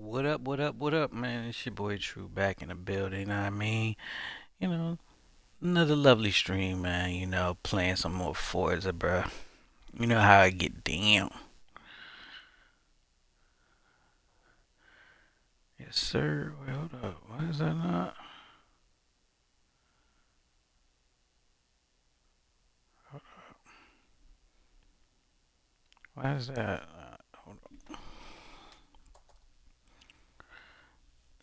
What up, what up, what up, man? It's your boy True back in the building, you know what I mean? You know, another lovely stream, man, playing some more Forza, bruh. You know how I get down. Yes, sir. Wait, hold up. Why is that not? Why is that? Hold up.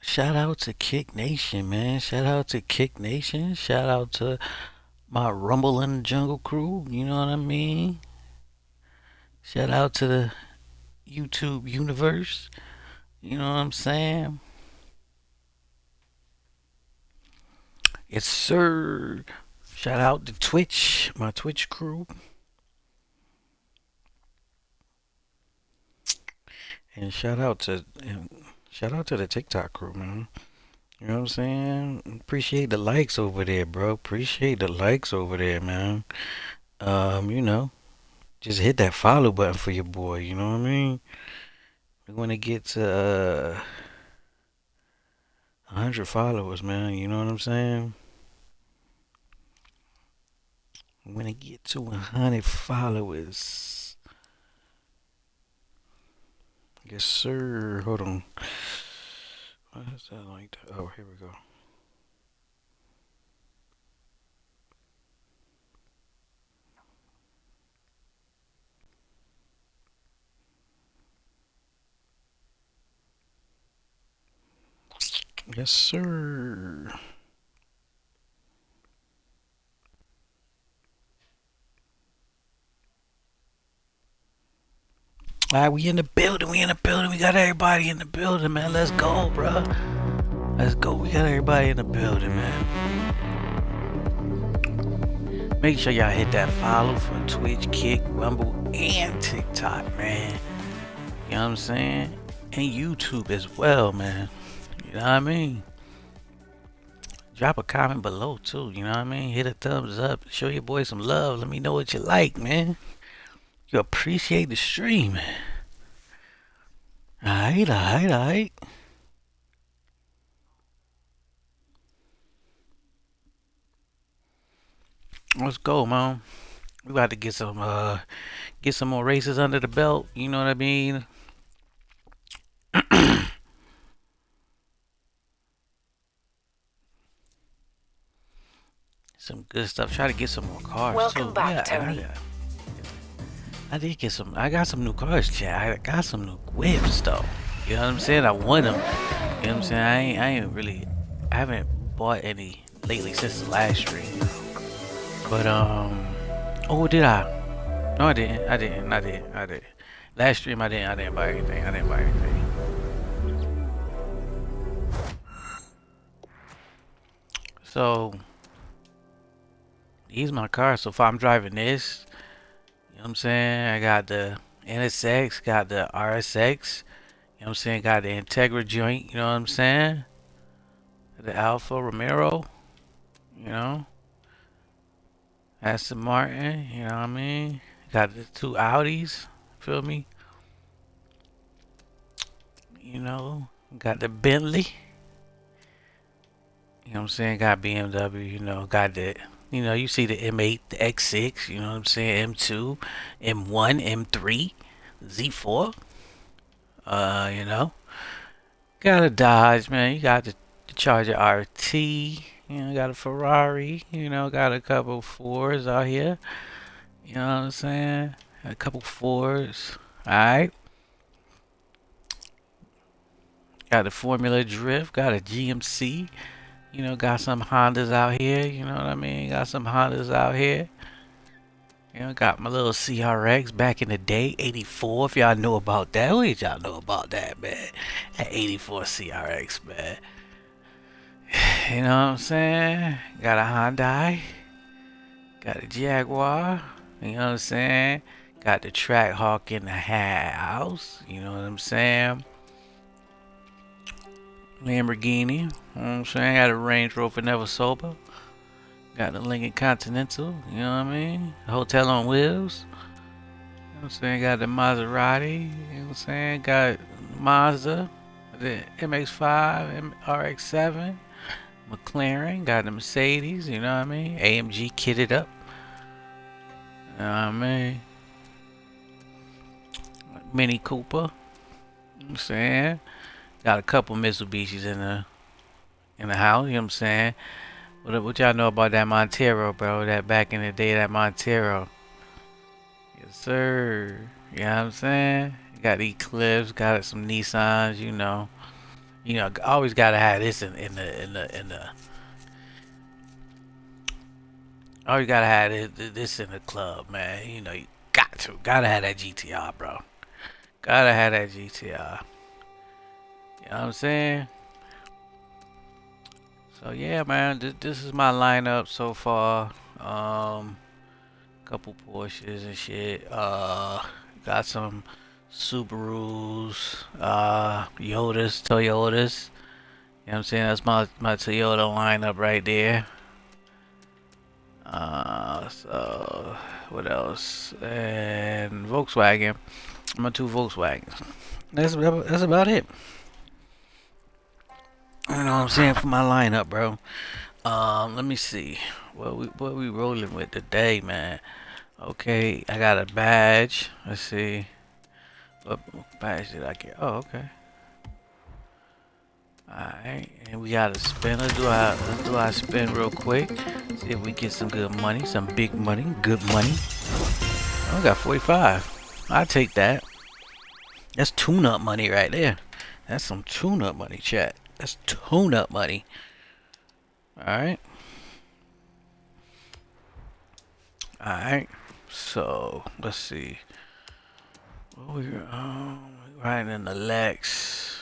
Shout out to Kick Nation, man. Shout out to Kick Nation. Shout out to my Rumble in the Jungle crew, you know what I mean? Shout out to the YouTube universe, you know what I'm saying? Yes, sir. Shout out to Twitch, my Twitch crew, and shout out to the TikTok crew, man. You know what I'm saying? Appreciate the likes over there, bro. Appreciate the likes over there, man. Um, you know, just hit that follow button for your boy. You know what I mean? We want to get to 100 followers, man. You know what I'm saying? We want to get to 100 followers. Yes, sir. Hold on. Why is that like that? Oh, here we go. Yes, sir. All right, we in the building. We in the building. We got everybody in the building, man. Let's go, bro. Let's go. We got everybody in the building, man. Make sure y'all hit that follow for Twitch, Kick, Rumble, and TikTok, man. You know what I'm saying? And YouTube as well, man. You know what I mean? Drop a comment below too. You know what I mean? Hit a thumbs up. Show your boy some love. Let me know what you like, man. You appreciate the stream, man. Alright, alright, alright. Let's go, man. We about to get some more races under the belt. You know what I mean? Some good stuff. Try to get some more cars Welcome too. back, Yeah, Tony. I did get some. I got some new cars, chat. I got some new whips though. You know what I'm saying? I want them. You know what I'm saying? I haven't bought any lately since the last stream. But oh, did I? No, I didn't. I didn't. Last stream, I didn't buy anything. I didn't buy anything. So these my cars. So far, I'm driving this. You know what I'm saying? I got the NSX, got the RSX. You know what I'm saying? Got the Integra joint. You know what I'm saying? The Alfa Romero. You know, Aston Martin. You know what I mean? Got the two Audis. Feel me? You know, got the Bentley. You know what I'm saying? Got BMW. You know, got the. You know, you see the M8, the X6. You know what I'm saying? M2, M1, M3, Z4. You know, got a Dodge, man. You got the Charger RT. You know, got a Ferrari. You know, got a couple Fords out here. You know what I'm saying? A couple Fords. Alright. Got the Formula Drift. Got a GMC. You know, got some Hondas out here. You know what I mean? Got some Hondas out here. You know, got my little CRX back in the day, 84. If y'all know about that, what did y'all know about that, man? That 84 CRX, man. You know what I'm saying? Got a Hyundai. Got a Jaguar. You know what I'm saying? Got the Trackhawk in the house. You know what I'm saying? Lamborghini. You know what I'm saying? Got a Range Rover Never Sober. Got the Lincoln Continental. You know what I mean? Hotel on Wheels. You know what I'm saying? Got the Maserati. You know what I'm saying? Got Mazda. The MX-5, RX-7, McLaren, got the Mercedes, you know what I mean? AMG kitted up, you know what I mean? Mini Cooper, you know what I'm saying? Got a couple Mitsubishis in the house, you know what I'm saying? What y'all know about that Montero, bro? That back in the day, that Montero. Yes, sir. You know what I'm saying? Got Eclipse, got some Nissans, you know. You know, always gotta have this in the always gotta have this in the club, man. You know, you gotta have that GTR, bro. Gotta have that GTR. You know what I'm saying? So yeah, man, this is my lineup so far. Couple Porsches and shit. Got some Subarus, Yodas, Toyotas. You know what I'm saying? That's my Toyota lineup right there. So what else? And Volkswagen. My two Volkswagens. That's about it. You know what I'm saying for my lineup, bro. Let me see. What we rolling with today, man? Okay, I got a badge. Let's see. What badge did I get? Oh, okay. Alright, and we got a spin. Let's do our spin real quick. See if we get some good money, some big money, good money. Oh, I got 45. I'll take that. That's tune-up money right there. That's some tune-up money, chat. That's tune-up money. Alright. Alright. So, let's see. What we riding in the Lex.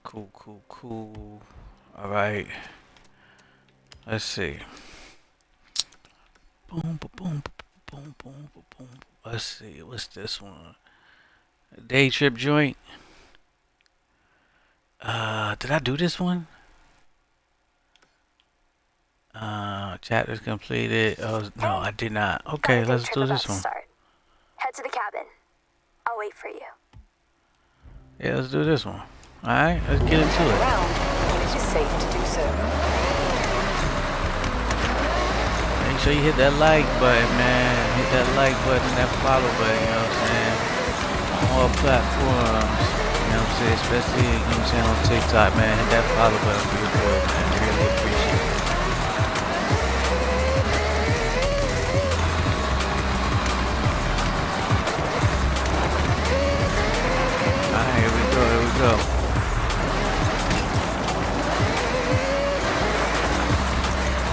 Cool. Alright. Let's see. Boom. Let's see. What's this one? A day trip joint. Did I do this one? Chapters completed. Oh, no, I did not. Okay, let's do this one. Head to the cabin. I'll wait for you. Yeah, let's do this one. Alright, let's get into it. It's safe to do so. Make sure you hit that like button, man. Hit that like button, that follow button, you know what I'm saying? On all platforms. You know what I'm saying? Especially, you know what I'm saying, on TikTok, man. Hit that follow button for your boy, man. Really appreciate it. Alright, here we go.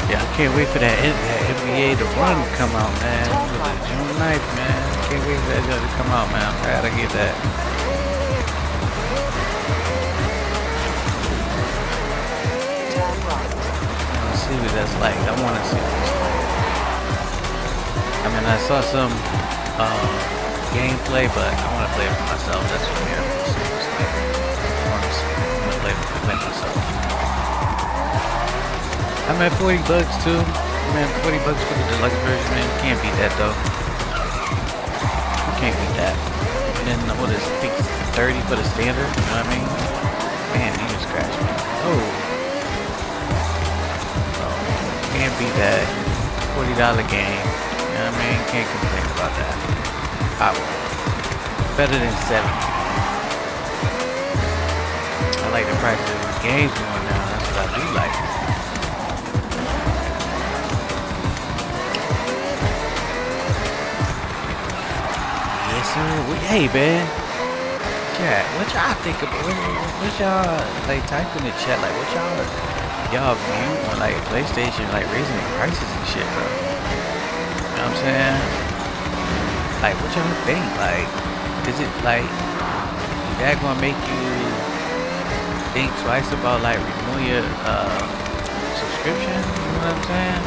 Yeah, I can't wait for that NBA to run to come out, man. June 9th, man. Can't wait for that to come out, man. I gotta get that. Let's see what that's like. I wanna see what it's like. I mean, I saw some gameplay, but I wanna play it for myself. That's what I'm here to see what it's like. I wanna play myself. I'm at $40 too. Man, $40 for the deluxe version, man. You can't beat that though. You can't beat that. And then what is it? I think it's 30 for the standard. You know what I mean? Man, you just scratched me. Oh, can't beat that. $40 game. You know what I mean? Can't complain about that. I will. Better than 70. I like the price of these games going now. That's what I do like. Hey man, chat, what y'all think about? What y'all like? Type in the chat, like, what y'all view on like PlayStation, like raising the prices and shit, bro? You know what I'm saying? Like, what y'all think? Like, is it like that gonna make you think twice about like renewing your subscription? You know what I'm saying?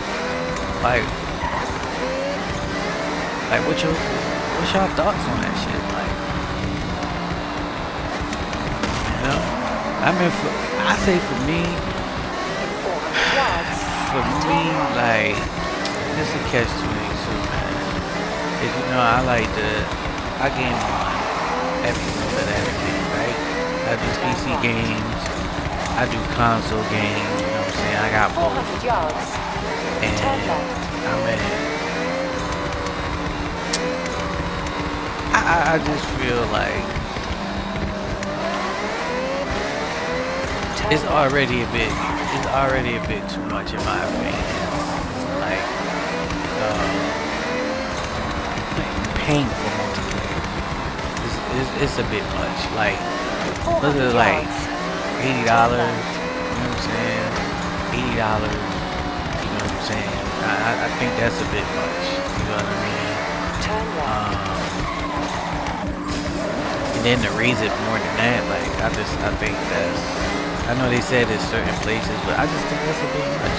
Like what's y'all thoughts on that shit? Like, you know, I mean, I say for me, like, this is a catch-22, man. Cause you know, I game on every little bit of everything, right? I I do PC games. I do console games. You know what I'm saying? I got both. 400 yards. And Turn left. I mean, I just feel like Turn it's left. already a bit too much in my opinion. Like, paying for multiplayer it's a bit much. Like, look 400 at like yards. $80. You know what I'm saying? $80. You know what I'm saying? I think that's a bit much. You know what I mean? Turn left. And then to raise it more than that, like I think that's. I know they said it's certain places, but I just think that's a bit much.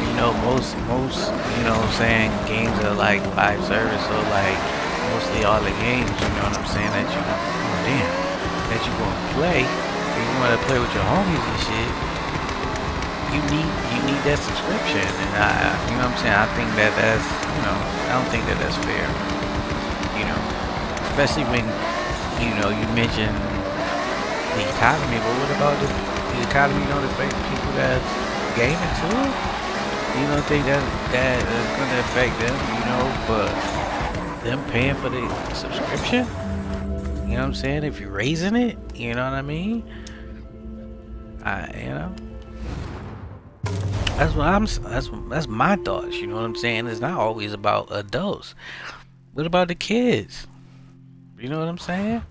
You know, most you know what I'm saying, games are like live service, so like mostly all the games, you know what I'm saying, that you that you gonna play, if you wanna play with your homies and shit, you need that subscription. And you know what I'm saying, I think that's, you know, I don't think that's fair. You know, especially when, you know, you mentioned the economy, but what about the economy don't affect people that's gaming too? You don't think that is gonna affect them, you know, for them paying for the subscription? You know what I'm saying? If you're raising it, you know what I mean? You know, that's my thoughts. You know what I'm saying? It's not always about adults. What about the kids? You know what I'm saying?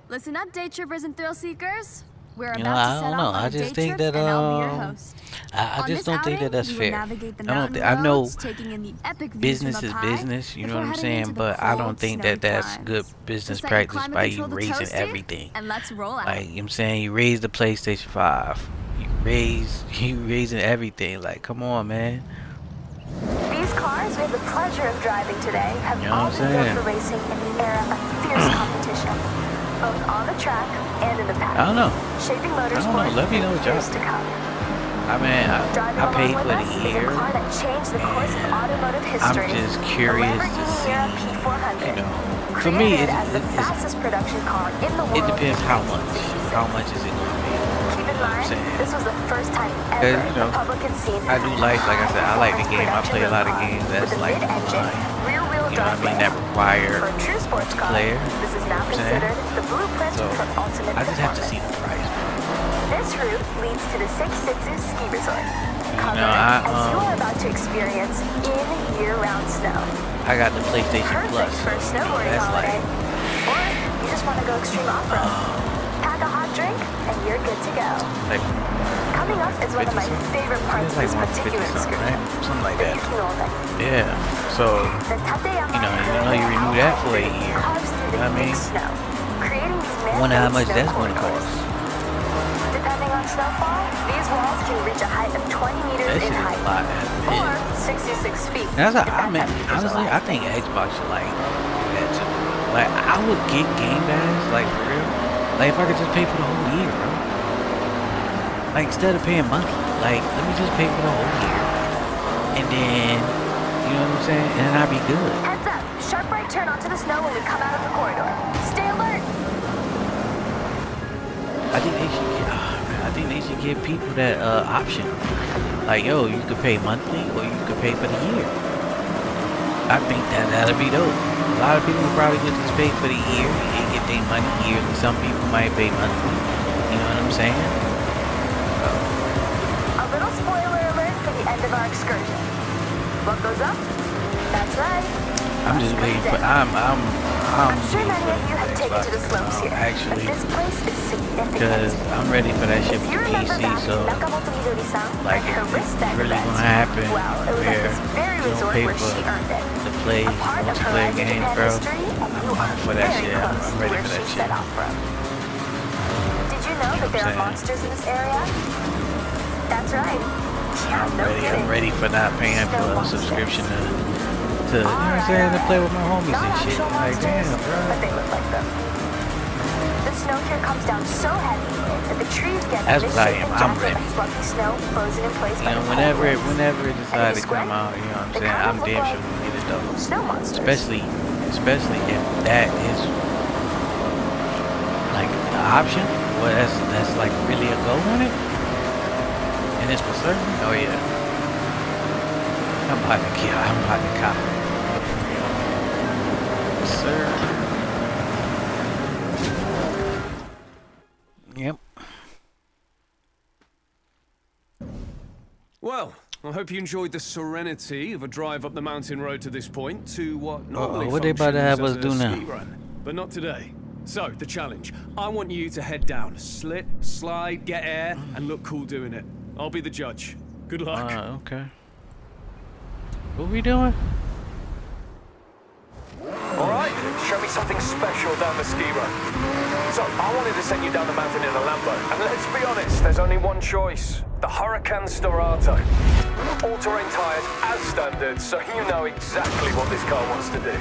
Listen up, day trippers and thrill seekers. We're You know, about I to set don't know. off on I a day just think trip, that and I'll be your host. I On just this don't think that outing, that's we will fair. navigate the I don't mountain think, I know roads, taking in the epic views business from is up high business, you know what before I'm heading into saying, the but I don't cold, think snowy that that's climes. good business Just let your practice climate by you control the raising toasty, everything. and let's roll out. Like, you know what I'm saying, you raise the PlayStation 5. You raising everything. Like, come on, man. These cars we have the pleasure of driving today have You know all what been I'm built saying? for racing in the era of fierce competition, both on the track and in the paddock. I don't know. Shaping I don't motorsport know. Let me know for what y'all years to think. come. I mean, Driving I along paid with for us the is a year. car that changed the course of and automotive I'm history. just The curious to Lamborghini see, Miura P400. you know, for me, Created as the fastest production car in the world. it depends in how much. 1966. How much is it going to be? Keep in You know what I'm mind, saying? this was the first time 'Cause, ever you know, the public had seen I do like I said, I like the game. I play a lot of games with that's a like mid-engine, online. rear-wheel You know what I drive mean? layout. That require For a true sports car, multiplayer. this is now You know what I'm saying? considered the blueprint So, for ultimate I just have to performance. see the price. This route leads to the Six Sitsu Ski Resort, covered I, as you are about to experience in year-round snow. I got the PlayStation Perfect Plus, for a so you know, snowboarding that's holiday. like Or you just want to go extreme off-road. Pack a hot drink, and you're good to go. like Coming up is one of my 50 something? favorite parts It's of like this 150 particular something, excursion. right? Something like The that. Yukinolden. Yeah. So The Tateyama you renew that for a year. carves through the You know what I thick mean? snow, creating these I wonder how much man-made that's snow going to corridors. cost. Depending on snowfall, these walls can reach a height of 20 meters That in shit is a height, lot. That's or it. 66 feet. That's if I that's mean, how you honestly, I visualize. think Xbox should like do that too. Like, I would get Game Pass, like for real. Like, if I could just pay for the whole year, bro. Like, instead of paying monthly, like, let me just pay for the whole year, and then, you know what I'm saying, and then I'll be good. Heads up, sharp right turn onto the snow when we come out of the corridor. Stay alert. I think they should get, I think they should give people that option. Like, yo, you could pay monthly or you could pay for the year. I think that'll be dope. A lot of people probably would just pay for the year and get their money yearly. Some people might pay monthly. You know what I'm saying? A little spoiler alert for the end of our excursion. What goes up? That's right. I'm just waiting for. I'm I'm sure waiting many for of you have taken to the slopes here, actually, but this place is significant. because I'm ready for that shit If for you the remember PC. back So, to Nakamoto Midori-san like, and her if wristband it's really event, gonna happen well, it was at where this very you don't resort pay where for she earned it. to play A part of multiplayer Horizon games, Japan bro, history, and you I'm are for that very shit. close I'm to ready where for that she shit. set off from. Did you know that there are saying? monsters in this area? That's right. Yeah, no kidding. I'm ready for not paying for a subscription to you know what I'm saying, to play with my homies Not and shit. actual Like, monsters, damn, but bro. they look like them. The snow here comes down so heavy, If the trees get That's in what I this am. shape, I'm jack up ready. that fluffy snow frozen in place You by know, the whenever cold it winds. decides to squint, come out, you know what I'm they saying? kind I'm of look damn like sure gonna get it though. snow monsters. Especially if that is like the option. Well, that's like really a go on it, and it's for certain. Oh yeah, I'm about to kill. I'm about to cop it, sir. Yep. Well, I hope you enjoyed the serenity of a drive up the mountain road to this point to what normally What they about to functions have as us a do now? ski run, but not today. So, the challenge. I want you to head down, slip, slide, get air, and look cool doing it. I'll be the judge. Good luck. Okay. What we doing? Alright, show me something special down the ski run. So, I wanted to send you down the mountain in a Lambo, and let's be honest, there's only one choice. The Huracan Storato. All-terrain tires as standard, so you know exactly what this car wants to do.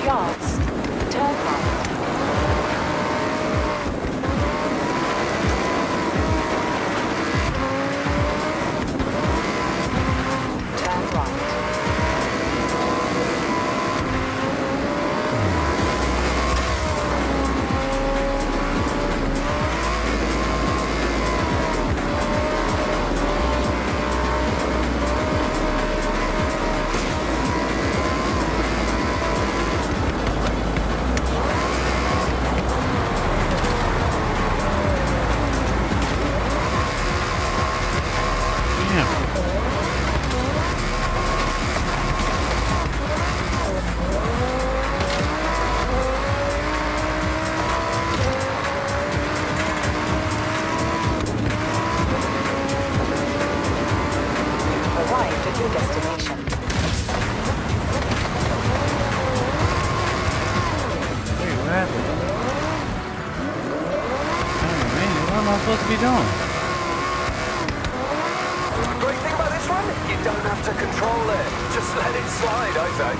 Yards. Turn right. Turn right. Arrived at your destination. Wait, what happened? Oh man, what am I supposed to be doing? Great thing about this one, you don't have to control it. Just let it slide, I say.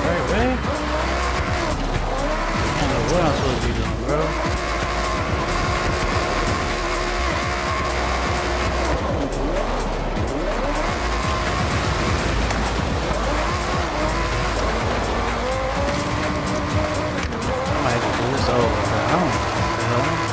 Right way? I don't know what I'm supposed to be doing, bro. I might have to do this over. I don't know.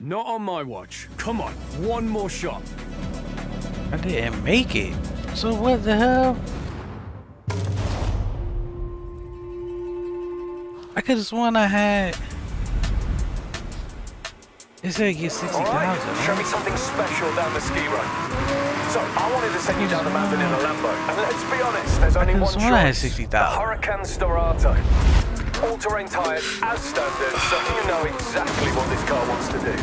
Not on my watch. Come on, one more shot. I didn't make it. So what the hell? I could have sworn I had. It said get 60,000. Alright, show me Right? something special down the ski run. So, I wanted to send you down the mountain in a Lambo, and let's be honest, there's only could've one sworn I had choice. 60,000. The Huracan Storato. All-terrain tires as standard, so you know exactly what this car wants to do.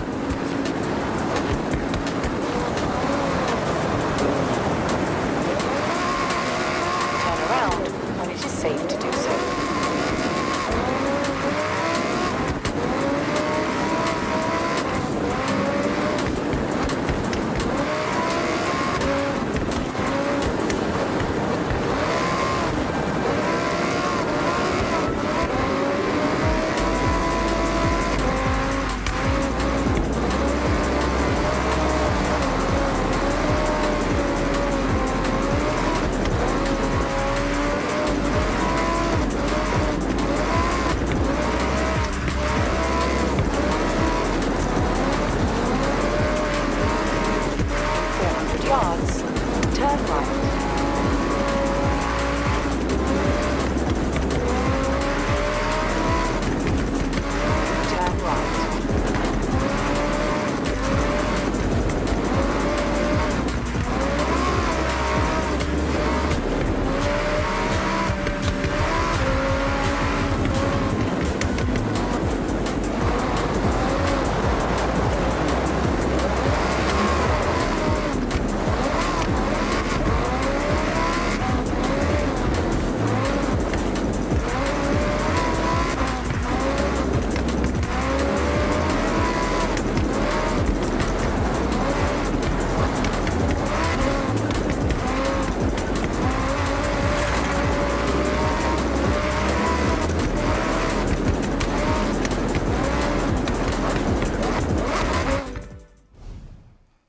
Turn around when it is safe to do so. yards. Turn right. Turn right.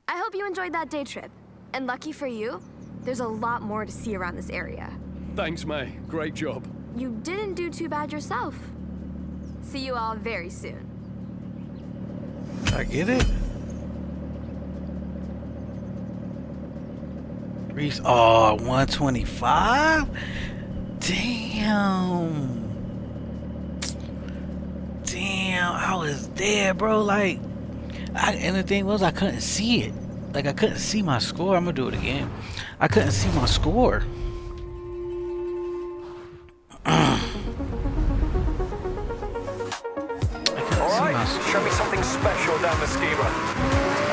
I hope you enjoyed that day trip. And lucky for you, there's a lot more to see around this area. Thanks, May. Great job. You didn't do too bad yourself. See you all very soon. I get it. Reese, oh, 125? Damn. Damn, I was there, bro. Like, and the thing was, I couldn't see it. Like, I couldn't see my score. I'm gonna do it again. I couldn't see my score. Show me something special down the ski run.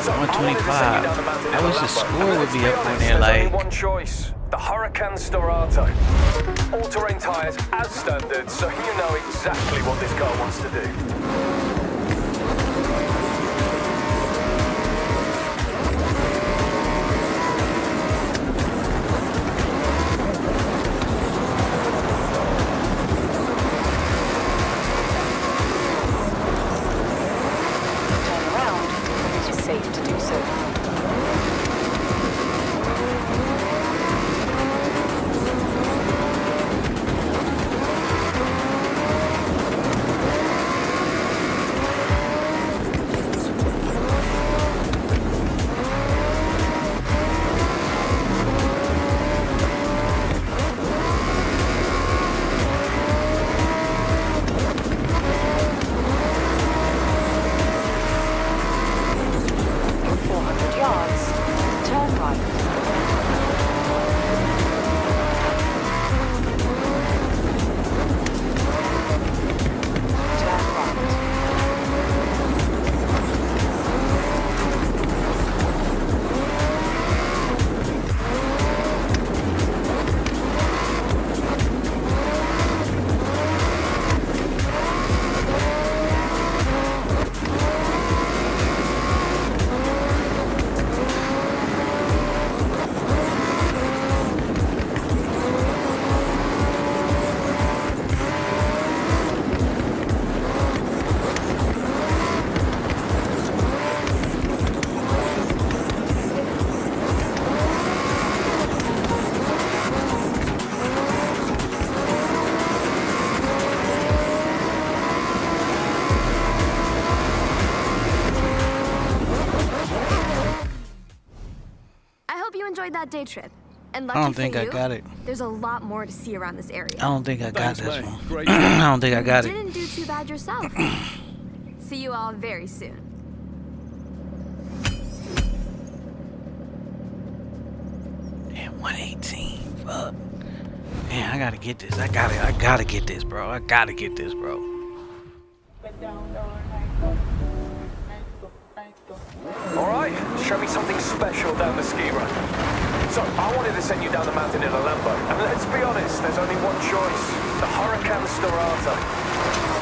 So 125. I wish the score would be up on there, like. Only one choice: the Huracan Storata. All-terrain tires as standard, so you know exactly what this car wants to do. Safe to do so. 400 yards. Turn right. Turn right. I hope you enjoyed that day trip. And I lucky don't for think you, I got it. there's a lot more to see around this area. I don't think I got Thanks, this May. one. Great I don't think I got You it. didn't do too bad yourself. See you all very soon. Damn, 118. Fuck. Man, I gotta get this. I gotta get this, bro. I gotta get this, bro. Alright, show me something special down the ski run. So, I wanted to send you down the mountain in a Lambo, and let's be honest, there's only one choice: the Huracan Storata.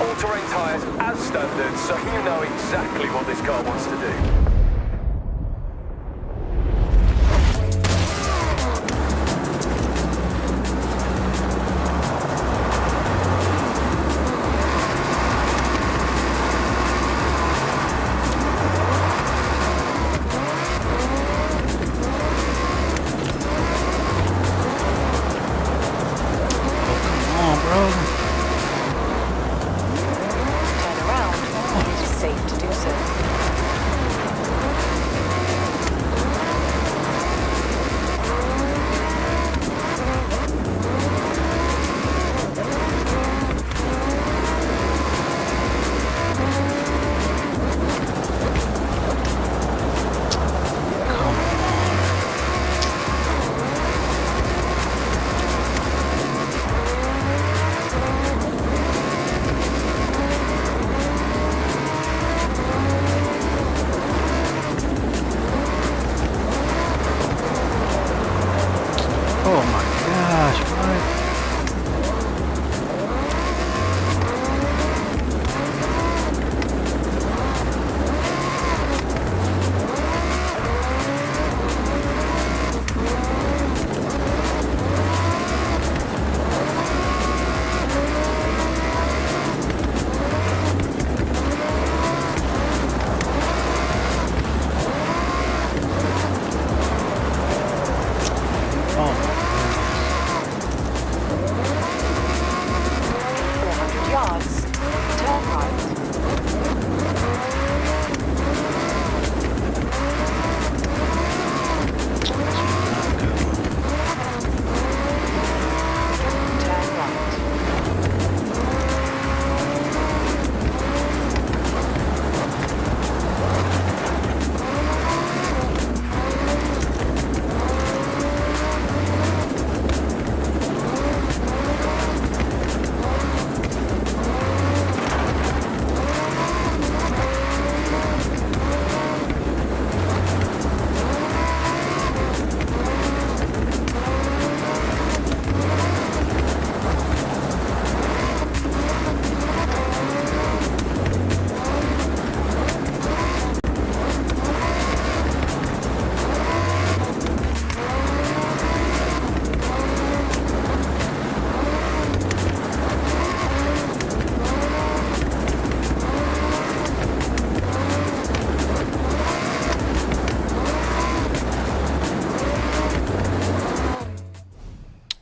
All-terrain tires as standard, so you know exactly what this car wants to do. Turn around. It is safe to do so. Oh my gosh, what? Oh my 400 yards. Turn right. Turn right.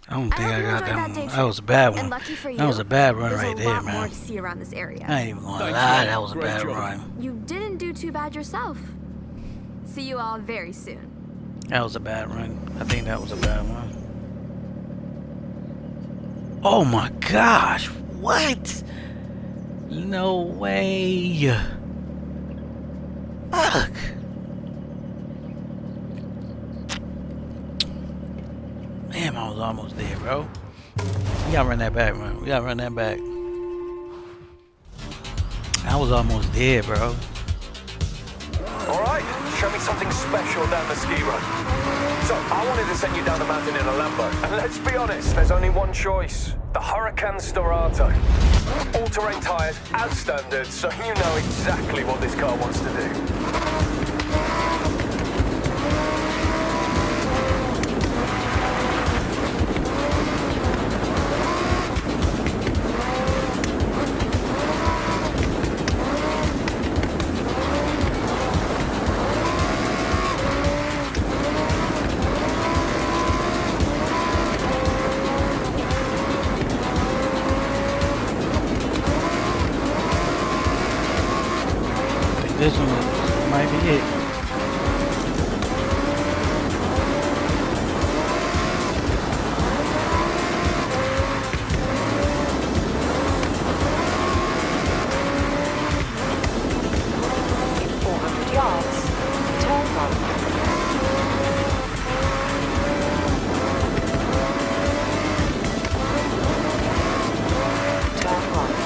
I don't think hope I you got enjoyed that that one. day That trip. was a bad And one. lucky for you, That was a bad run there's right a there, lot more man. to see around this area. I ain't even gonna Thanks, lie, man. that was a Great bad job. run. You didn't do too bad yourself. See you all very soon. That was a bad run. I think that was a bad one. Oh my gosh, what? No way. Fuck. Damn, I was almost there, bro. We gotta run that back, man. We gotta run that back. I was almost there, bro. Alright, show me something special down the ski run. So, I wanted to send you down the mountain in a Lambo, and let's be honest, there's only one choice. The Huracan Storato. All-terrain tires, as standard, so you know exactly what this car wants to do. I think this one might be it. In 400 yards. Turn right. Turn right.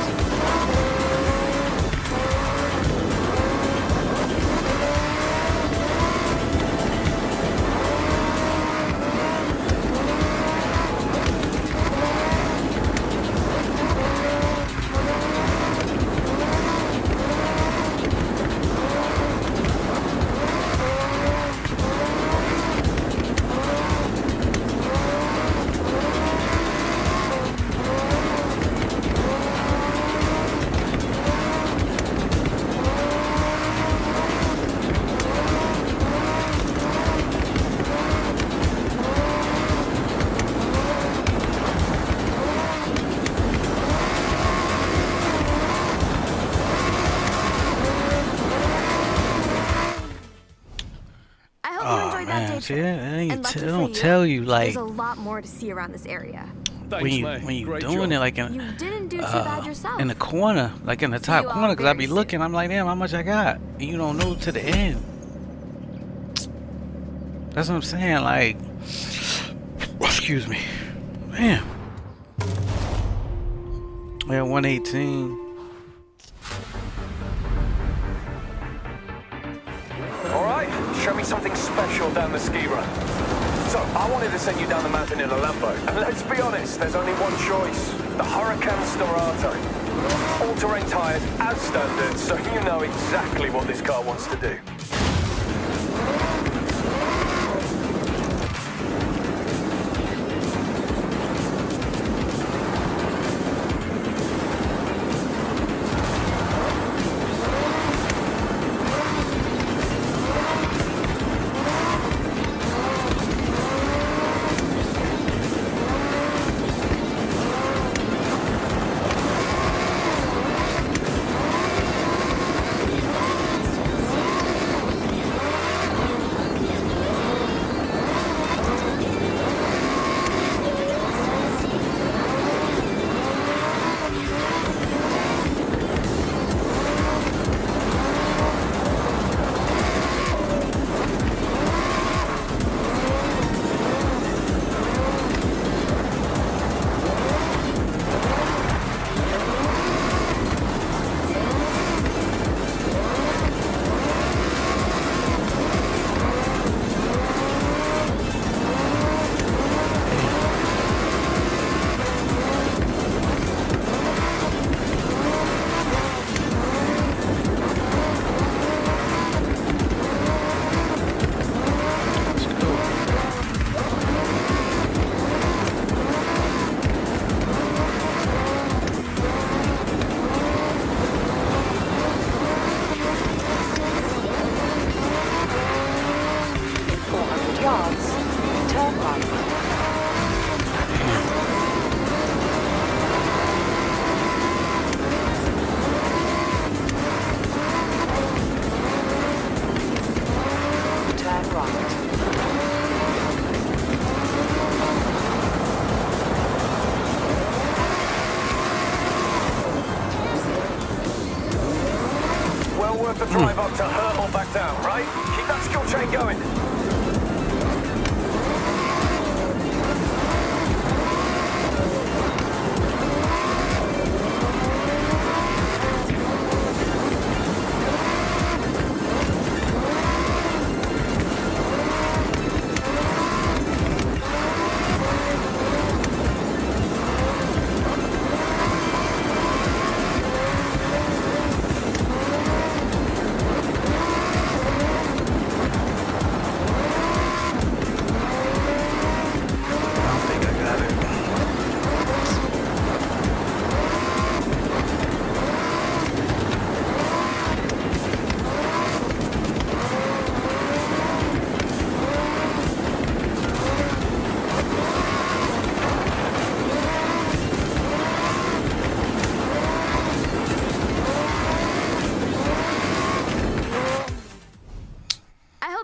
I hope you Oh enjoyed that day man, see, trip. it ain't And lucky they for don't you, tell you like there's a lot more to see around this area. Thanks, when you mate. when you Great doing job. it like You didn't do too bad yourself. in the corner, like in the See top you all corner, because I very be soon. looking, I'm like, damn, how much I got? And you don't know to the end. That's what I'm saying, like, excuse me, man. Yeah, 118. Alright, show me something special down the ski run. So, So, I wanted to send you down the mountain in a Lambo. And let's be honest, there's only one choice. The Huracan Storato. All-terrain tires as standard, so you know exactly what this car wants to do. Worth the drive up to hurt or back down, right? Keep that skill chain going.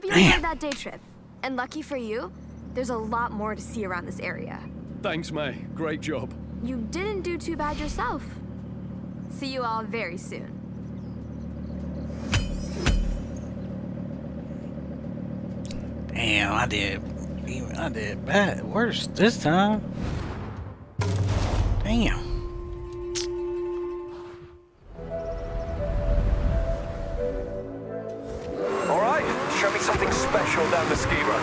Enjoyed that day trip. And lucky for you, there's a lot more to see around this area. Thanks, May. Great job. You didn't do too bad yourself. See you all very soon. Damn, I did bad. Worse this time. Damn. Something special down the ski road.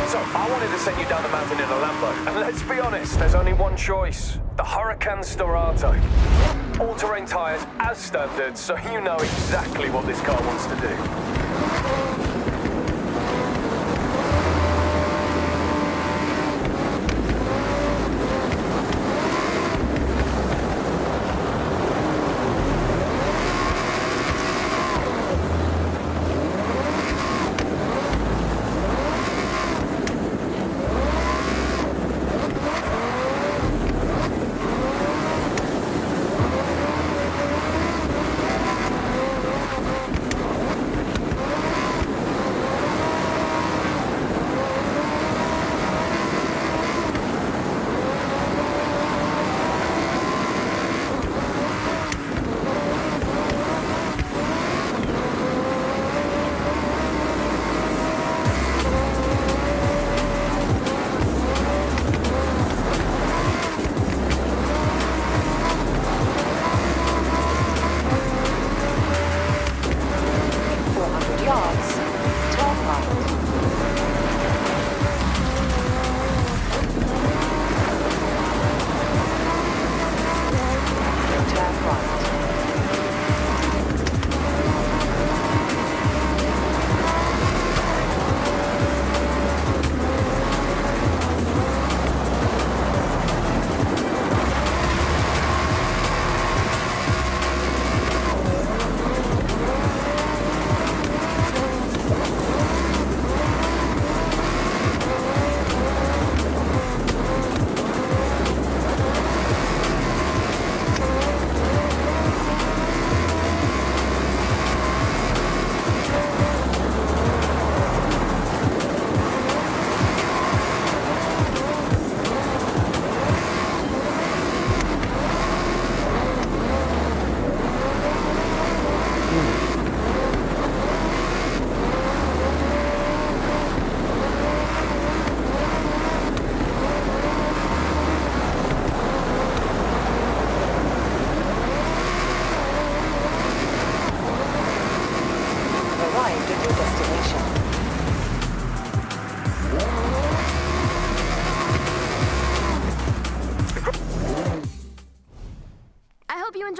So, I wanted to send you down the mountain in a Lambo. And let's be honest, there's only one choice. The Huracan Storato. All-terrain tires as standard, so you know exactly what this car wants to do.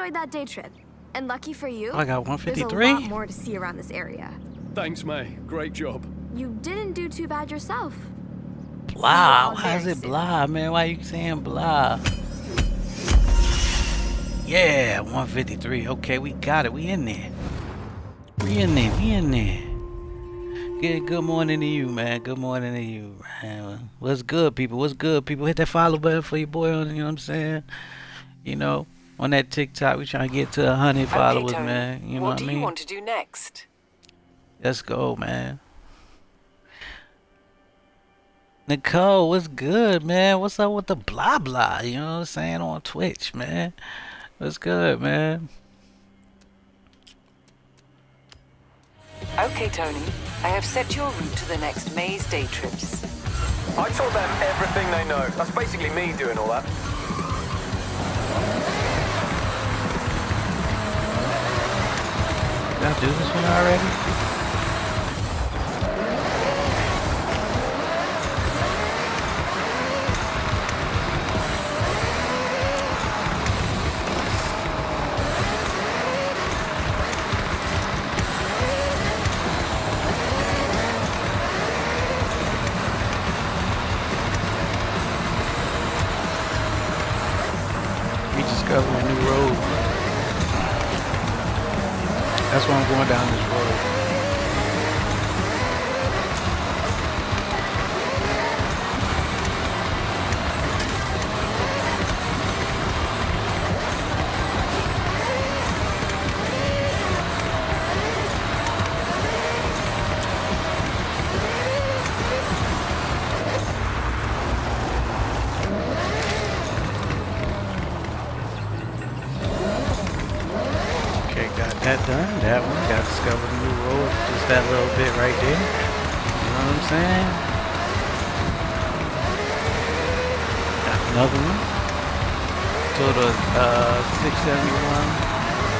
enjoyed that day trip. And lucky for you, I got there's a 153. lot more to see around this area. Thanks, May. Great job. You didn't do too bad yourself. Blah. all Why is very it soon. blah, man? Why you saying blah? Yeah, 153. Okay, we got it. We in there. We in there. We in there. Good morning to you, man. Good morning to you, man. What's good, people? What's good, people? Hit that follow button for your boy on, you know what I'm saying? You know, on that TikTok, we trying to get to 100 followers, Tony, man. You know what what I do mean? you want to do next? Let's go, man. Nicole, what's good, man? What's up with the blah blah? You know what I'm saying? On Twitch, man. What's good, man? Okay, Tony. I have set your route to the next Maze day trips. I taught them everything they know. That's basically me doing all that. Did I do this one already? We discovered a new road. That's why I'm going down this road. Okay, got that done. That one. Got discovered a new road. Just that little bit right there. You know what I'm saying? Got another one. Total 671. You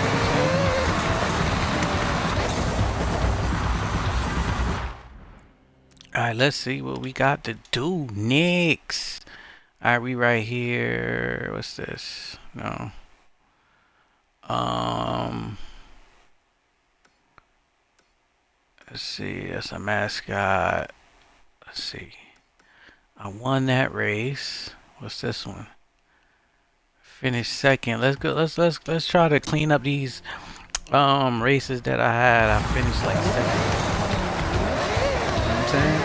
know what I'm saying? Alright, let's see what we got to do next. Alright, we right here. What's this? No. Let's see, that's a mascot. Let's see. I won that race. What's this one? Finished second. Let's go. Let's try to clean up these races that I had. I finished like second. You know what I'm saying?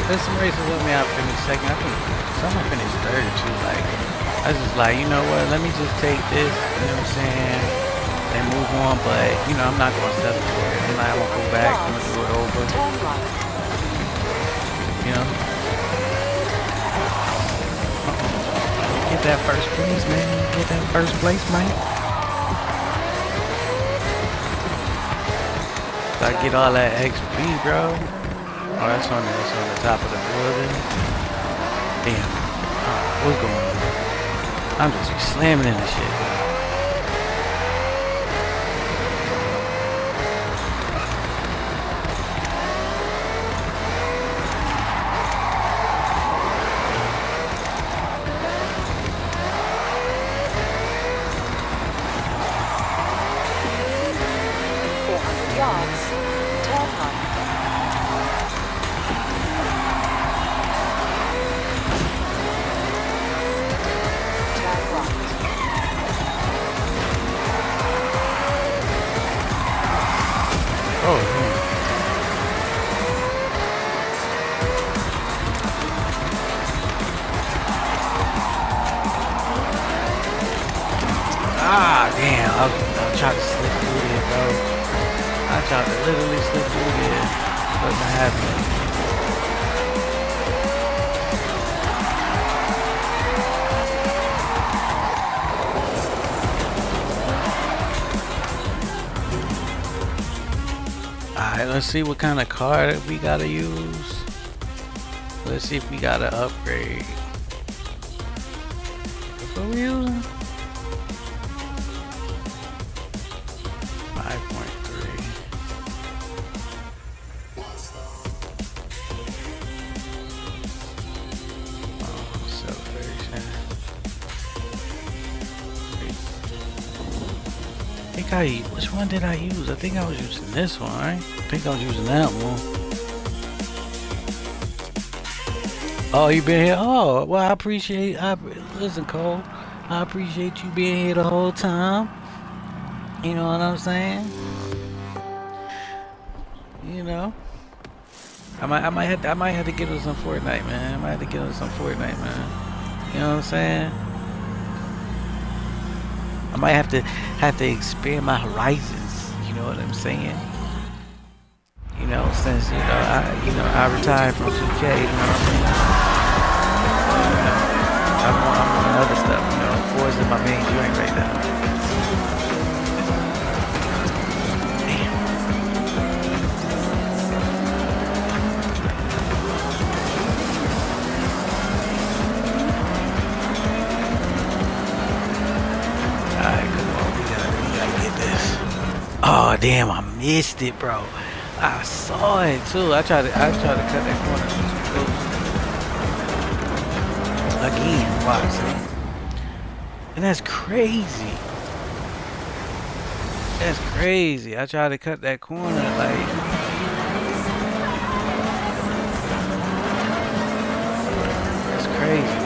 There's some races with me. I finished second. I think some I finished third too. Like I was just like, you know what? Let me just take this. You know what I'm saying? And move on. But you know, I'm not gonna settle for it. I'm not gonna go back. I'm gonna do it over. Turn right. You know? Get that first place, man. Get that first place, man. I get all that XP, bro. Oh, that's on the top of the building. Damn. What's going on? I'm just be slamming in the shit. In 400 yards, turn right. Turn right. Oh, man. Ah, damn. I tried to slip through there, bro. I tried to literally slip through there. Wasn't happening. Alright, let's see what kind of car that we gotta use. Let's see if we gotta upgrade. What are we using? 5.3. which one did I use? I think I was using this one, right? I think I was using that one. Oh, you been here? Oh, well, listen, Cole, I appreciate you being here the whole time. You know what I'm saying? You know, I might have to get us some Fortnite, man. I might have to get us some Fortnite, man. You know what I'm saying? I might have to expand my horizons. You know what I'm saying? You know, since I retired from 2K. You know what I mean? I'm on other stuff. You know, Forza is my main joint right now. Oh damn! I missed it, bro. I saw it too. I tried to cut that corner too close. Again, watch it. And that's crazy. That's crazy. I tried to cut that corner like. That's crazy.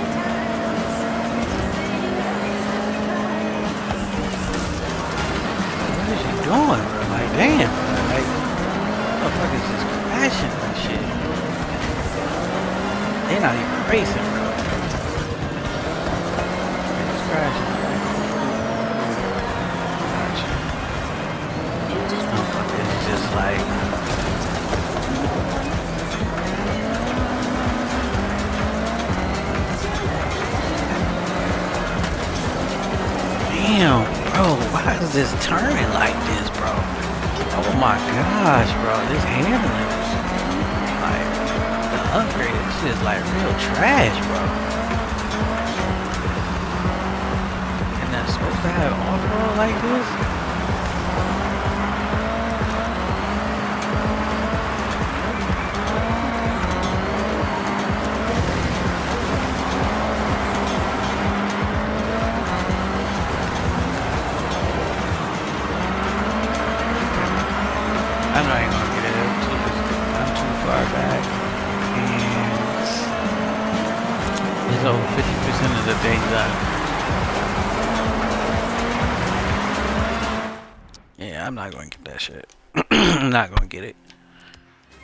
Doing, bro. Like, damn, bro. Like, motherfuckers just crashing and shit. They're not even racing, bro. They're just crashing, bro. Motherfuckers just like. Damn, bro. Why is this turning like this, bro? Oh my gosh, bro. This handling is like the upgraded shit is like real trash, bro. And that's supposed to have off-road like this? I'm not even gonna get it up too because I'm too far back, and it's over 50% of the day done. Yeah, I'm not gonna get that shit. I'm not gonna get it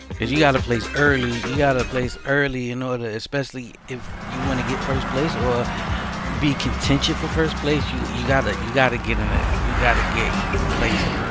because you gotta place early. You gotta place early in order, especially if you want to get first place or be contention for first place. You gotta get in it. You gotta get placed early.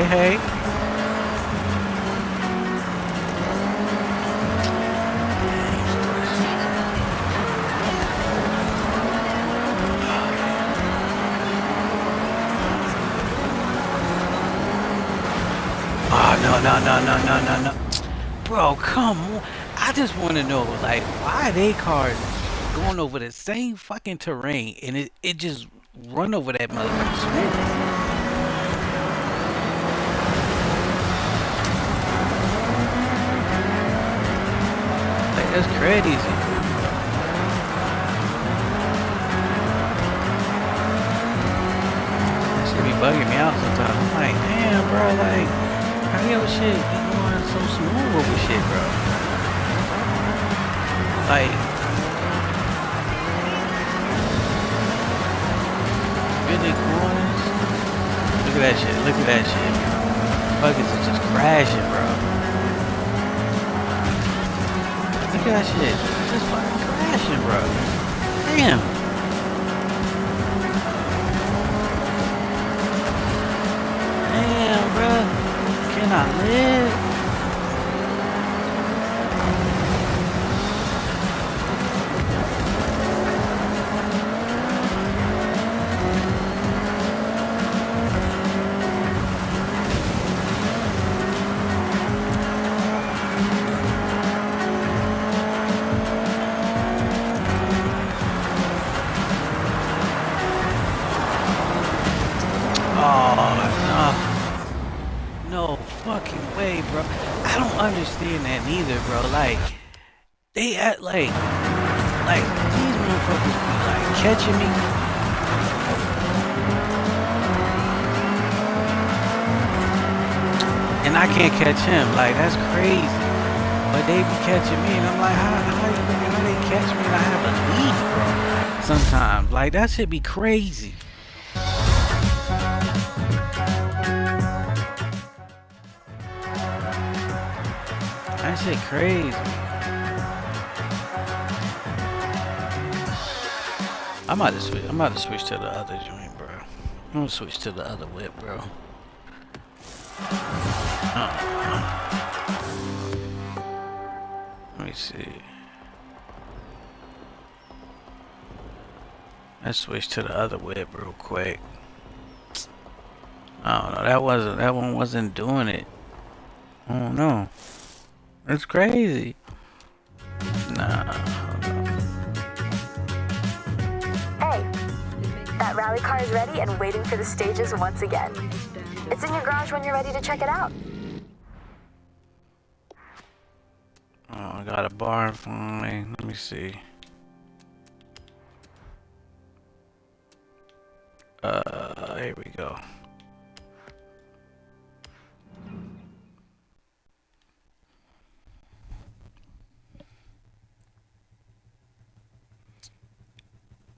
Hey. Oh, no. Bro, come on. I just want to know, like, why are they cars going over the same fucking terrain and it just run over that motherfucking smooth? That's crazy. That should be bugging me out sometimes. I'm like, damn, bro, like, how your shit be going so smooth over shit, bro? Like, really corners? Look at that shit. motherfuckers are just crashing, bro. Look at that shit. Just fucking crashing, bro. Damn. Damn, bro. Can I live? No fucking way, bro. I don't understand that neither, bro. Like, they act like these motherfuckers be like catching me. And I can't catch him. Like, that's crazy. But they be catching me, and I'm like, how they catch me and I have a lead, bro? Sometimes, like, that shit be crazy. That shit crazy. I'm about to switch to the other joint, bro. I'm gonna switch to the other whip, bro. Let me see. Let's switch to the other whip real quick. I don't know. That one wasn't doing it. I don't know. It's crazy. Nah. Hey, that rally car is ready and waiting for the stages once again. It's in your garage when you're ready to check it out. Oh, I got a barn finally. Let me see. Here we go.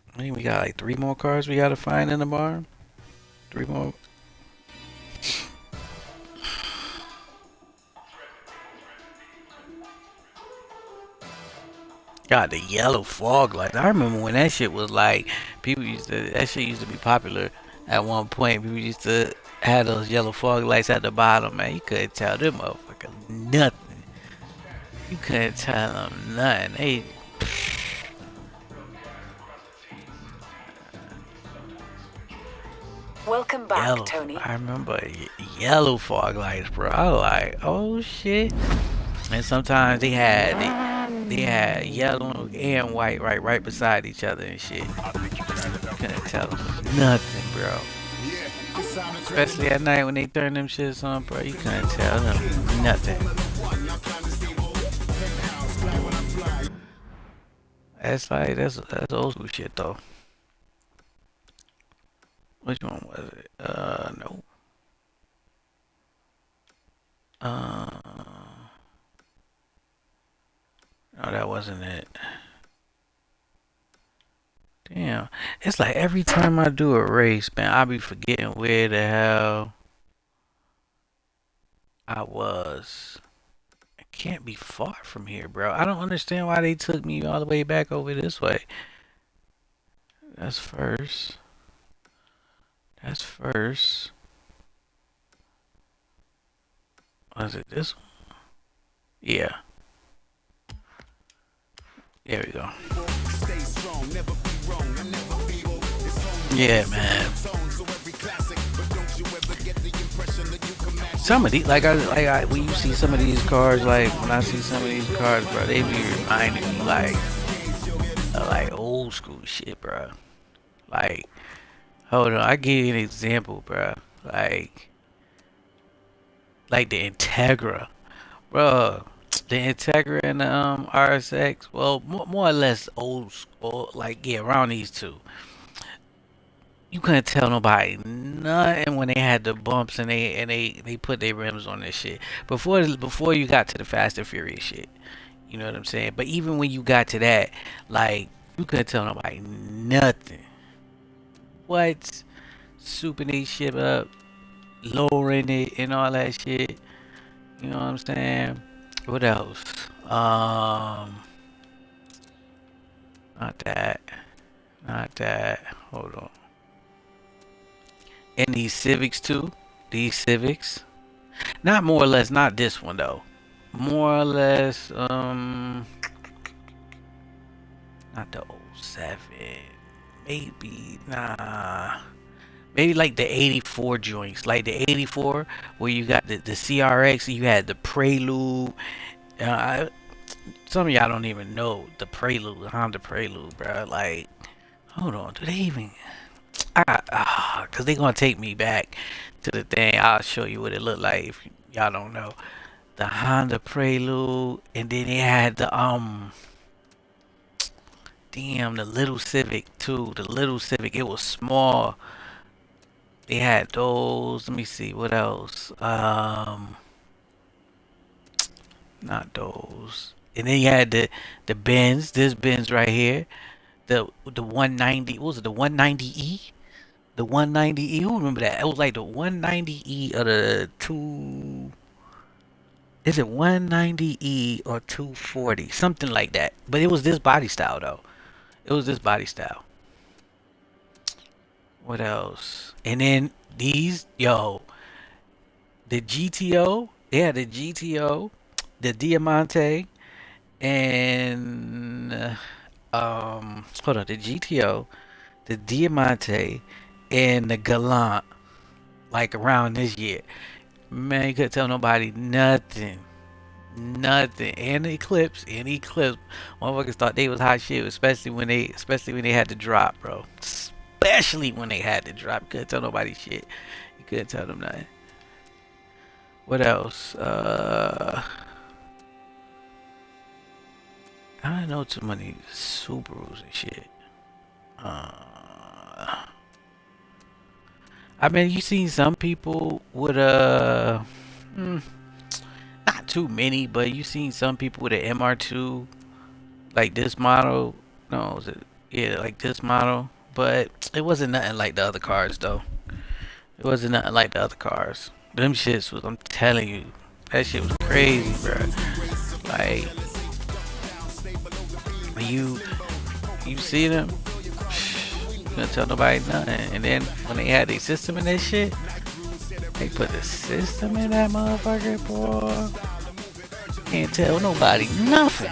I think we got like 3 more cars we gotta find in the barn. 3 more. God, the yellow fog lights. I remember when that shit was like, that shit used to be popular at one point. People used to have those yellow fog lights at the bottom, man. You couldn't tell them motherfuckers nothing. You couldn't tell them nothing. They... Welcome back, Yellow, Tony. I remember yellow fog lights, bro. I was like, oh shit. And sometimes they had yellow and white right beside each other and shit. Couldn't tell them nothing, bro. Especially at night when they turn them shits on, bro. You couldn't tell them nothing. That's old school shit though. Which one was it? No. No, that wasn't it. Damn. It's like every time I do a race, man, I be forgetting where the hell I was. I can't be far from here, bro. I don't understand why they took me all the way back over this way. That's first. That's first. Was it this one? Yeah. There we go. Yeah, man. Some of these, when you see some of these cars, like when I see some of these cars, bro, they be reminding me like old school shit, bro. Like, hold on, I give you an example, bro. Like the Integra, bro. The Integra and the RSX, well, more or less old school, like, yeah, around these two. You couldn't tell nobody nothing when they had the bumps and they put their rims on this shit. Before you got to the Fast and Furious shit. You know what I'm saying? But even when you got to that, like, you couldn't tell nobody nothing. What? Souping they shit up, lowering it and all that shit. You know what I'm saying? What else? Not that. Not that. Hold on. And these Civics too. These Civics. Not more or less, not this one though. More or less, not the 07. Maybe, nah. Maybe like the 84 joints. Like the 84 where you got the CRX, you had the Prelude. Some of y'all don't even know the Prelude, the Honda Prelude, bro. Like, hold on, do they even... cause they gonna take me back to the thing. I'll show you what it looked like if y'all don't know. The Honda Prelude, and then they had the the little Civic too. The little Civic, it was small. They had those. Let me see what else. Not those. And then you had the Benz. This Benz right here. The 190. What was it? The 190E. The 190E. Who remember that? It was like the 190E or the 2. Is it 190E or 240? Something like that. But it was this body style though. It was this body style. What else? And then these, the GTO. Yeah, the GTO, the Diamante, and hold on, the GTO, the Diamante, and the Galant. Like around this year. Man, you couldn't tell nobody nothing. Nothing. And the Eclipse. Motherfuckers thought they was hot shit, especially when they had to drop, bro. Especially when they had to drop. You couldn't tell nobody shit. You couldn't tell them nothing. What else? I don't know too many Subarus and shit. I mean, you seen some people with not too many, but you seen some people with an MR2, like this model. No, was it? Yeah, like this model. But it wasn't nothing like the other cars, though. It wasn't nothing like the other cars. Them shits was, I'm telling you, that shit was crazy, bro. Like, when you see them, you couldn't tell nobody nothing. And then when they had their system in that shit, they put the system in that motherfucker, boy. Can't tell nobody nothing.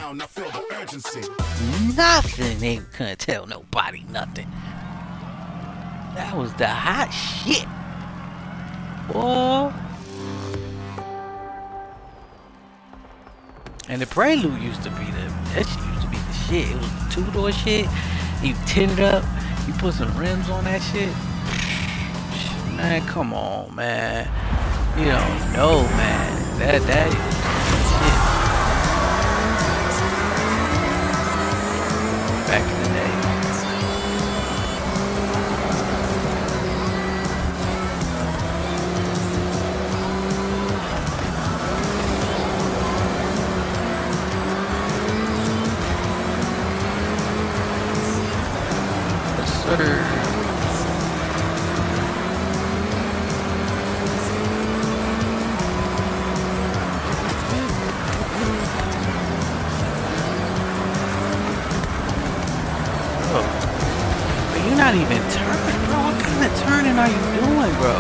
Nothing. They couldn't tell nobody nothing. That was the hot shit, boy. And the Prelude used to be that shit used to be the shit. It was the two-door shit. You tint it up. You put some rims on that shit. Man, come on, man. You don't know, man. That shit. Back in the day. Yes, sir. You're not even turning, bro. What kind of turning are you doing, bro?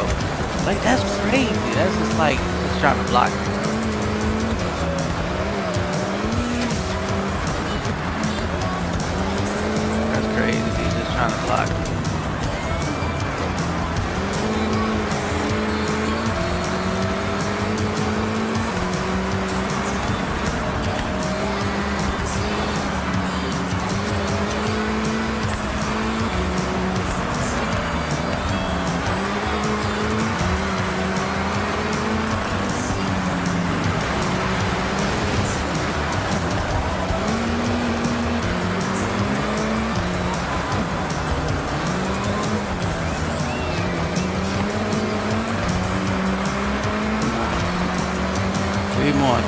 Like, that's crazy. That's just like, just trying to block me. That's crazy. He's just trying to block me.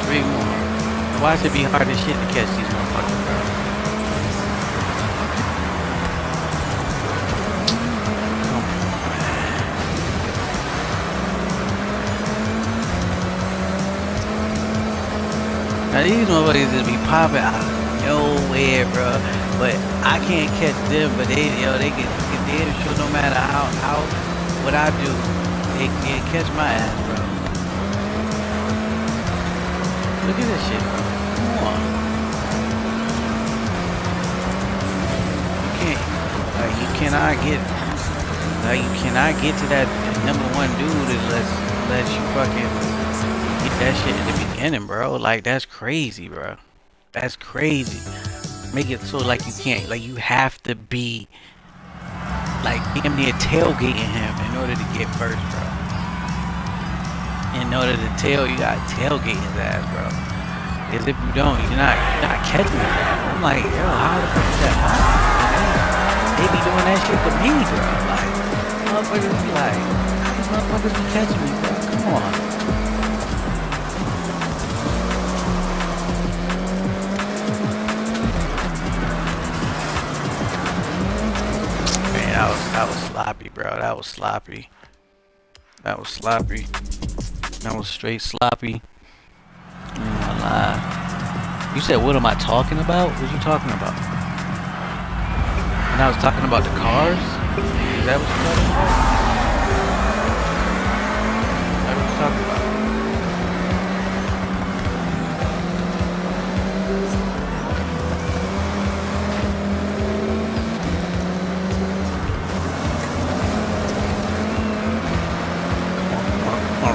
Three more. Why should it be hard as shit to catch these motherfuckers, bro? Come Now these motherfuckers just be popping out of nowhere, bro. But I can't catch them, but they can damn sure no matter how what I do, they can't catch my ass, bro. Look at this shit, bro. Come on. You can't, you cannot get to that number one dude unless you fucking get that shit in the beginning, bro. Like, that's crazy, bro. That's crazy. Make it so like you can't, like you have to be like damn near tailgating him in order to get first, bro. In order to you gotta tailgate his ass, bro. Because if you don't, you're not catching it. I'm like, yo, how the fuck is that possible? They be doing that shit to me, bro. Like, motherfuckers be like, how these motherfuckers be catching me, bro? Come on. That was sloppy, bro. That was sloppy. That was sloppy. That was straight sloppy. I'm not gonna lie. You said, what am I talking about? What you talking about? And I was talking about the cars? Is that what you're talking about? Is that what you're talking about?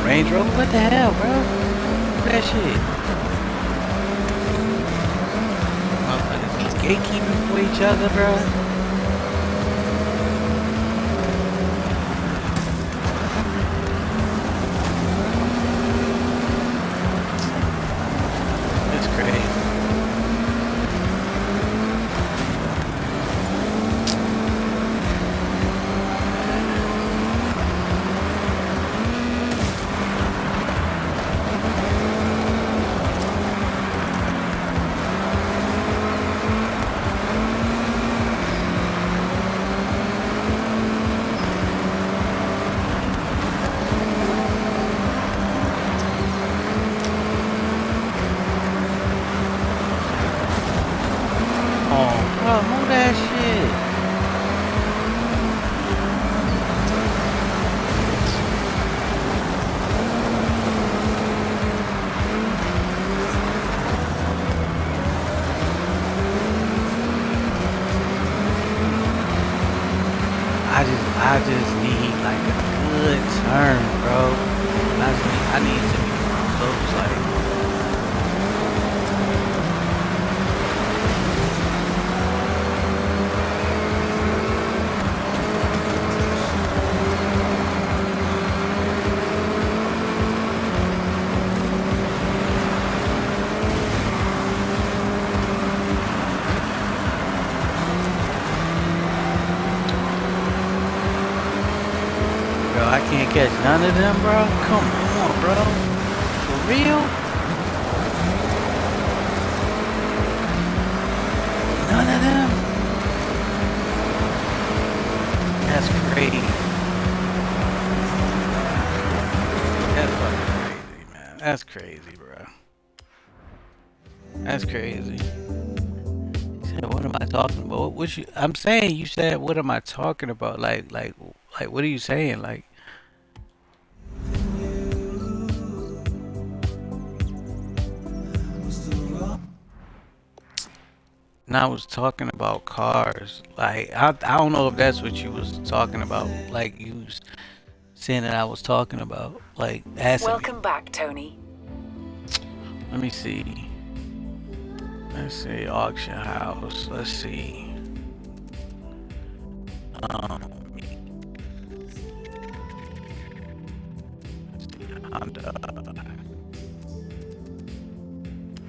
Range Rover? What the hell, bro? Look at that shit. Motherfuckers be gatekeeping for each other, bro. That's crazy. Move that shit. I just need like a good turn, bro. I need to be close, like. I can't catch none of them, bro. Come on, bro. For real? None of them? That's crazy. That's fucking crazy, man. That's crazy, bro. That's crazy. You said, what am I talking about? I'm saying you said, what am I talking about? Like, what are you saying? Like, and I was talking about cars. Like, I don't know if that's what you was talking about. Like, you was saying that I was talking about. Like, asking Welcome me. back, Tony. Let me see. Let's see, auction house. Let's see. Honda.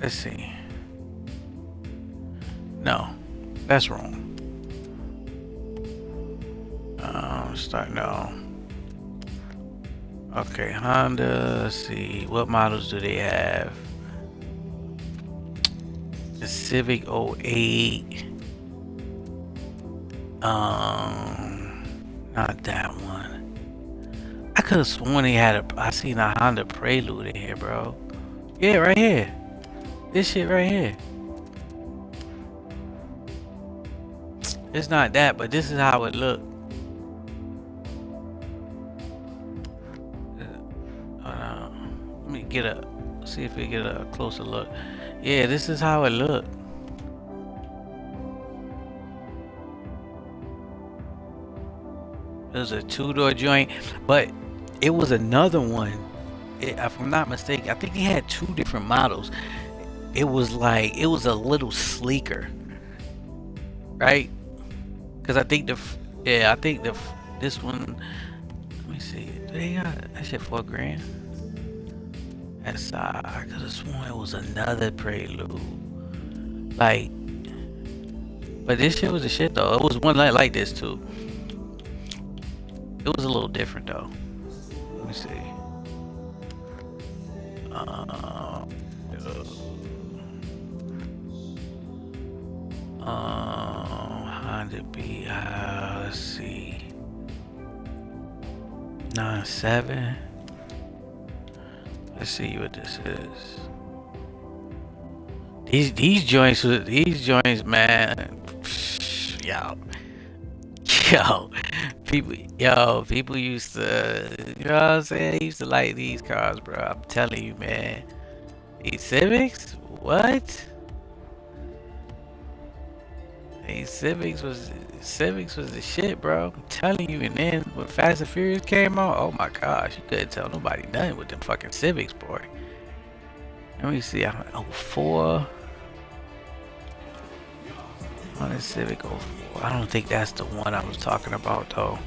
Let's see. No, that's wrong. Start no. Okay, Honda. Let's see. What models do they have? The Civic 08. Not that one. I could have sworn they had I seen a Honda Prelude in here, bro. Yeah, right here. This shit right here. It's not that, but this is how it looked. Let me get a, see if we get a closer look. Yeah, this is how it looked. It was a 2-door joint, but it was another one. If I'm not mistaken, I think he had 2 different models. It was like, it was a little sleeker, right? Because I think this one, let me see, they got that shit $4 grand. That's I could have sworn it was another Prelude, like, but this shit was the shit though. It was one like this too. It was a little different though. Let me see. Honda B. Let's see. 9.7. Let's see what this is. These joints, man. People used to, you know what I'm saying? They used to like these cars, bro. I'm telling you, man. These Civics? What? These Civics was the shit, bro. I'm telling you. And then when Fast and Furious came out, oh my gosh, you couldn't tell nobody nothing with them fucking Civics, boy. Let me see. 04. Honda Civic 04. I don't think that's the one I was talking about though.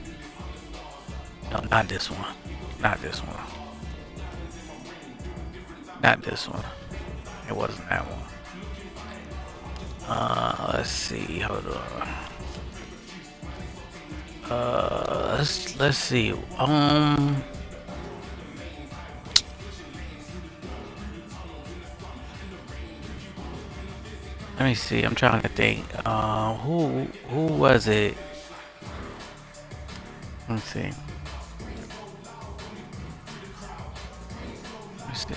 No, not this one. Not this one. Not this one. It wasn't that one. Let's see. Hold on. Let's see. Let me see. I'm trying to think. Who was it? Let's see. Let's see.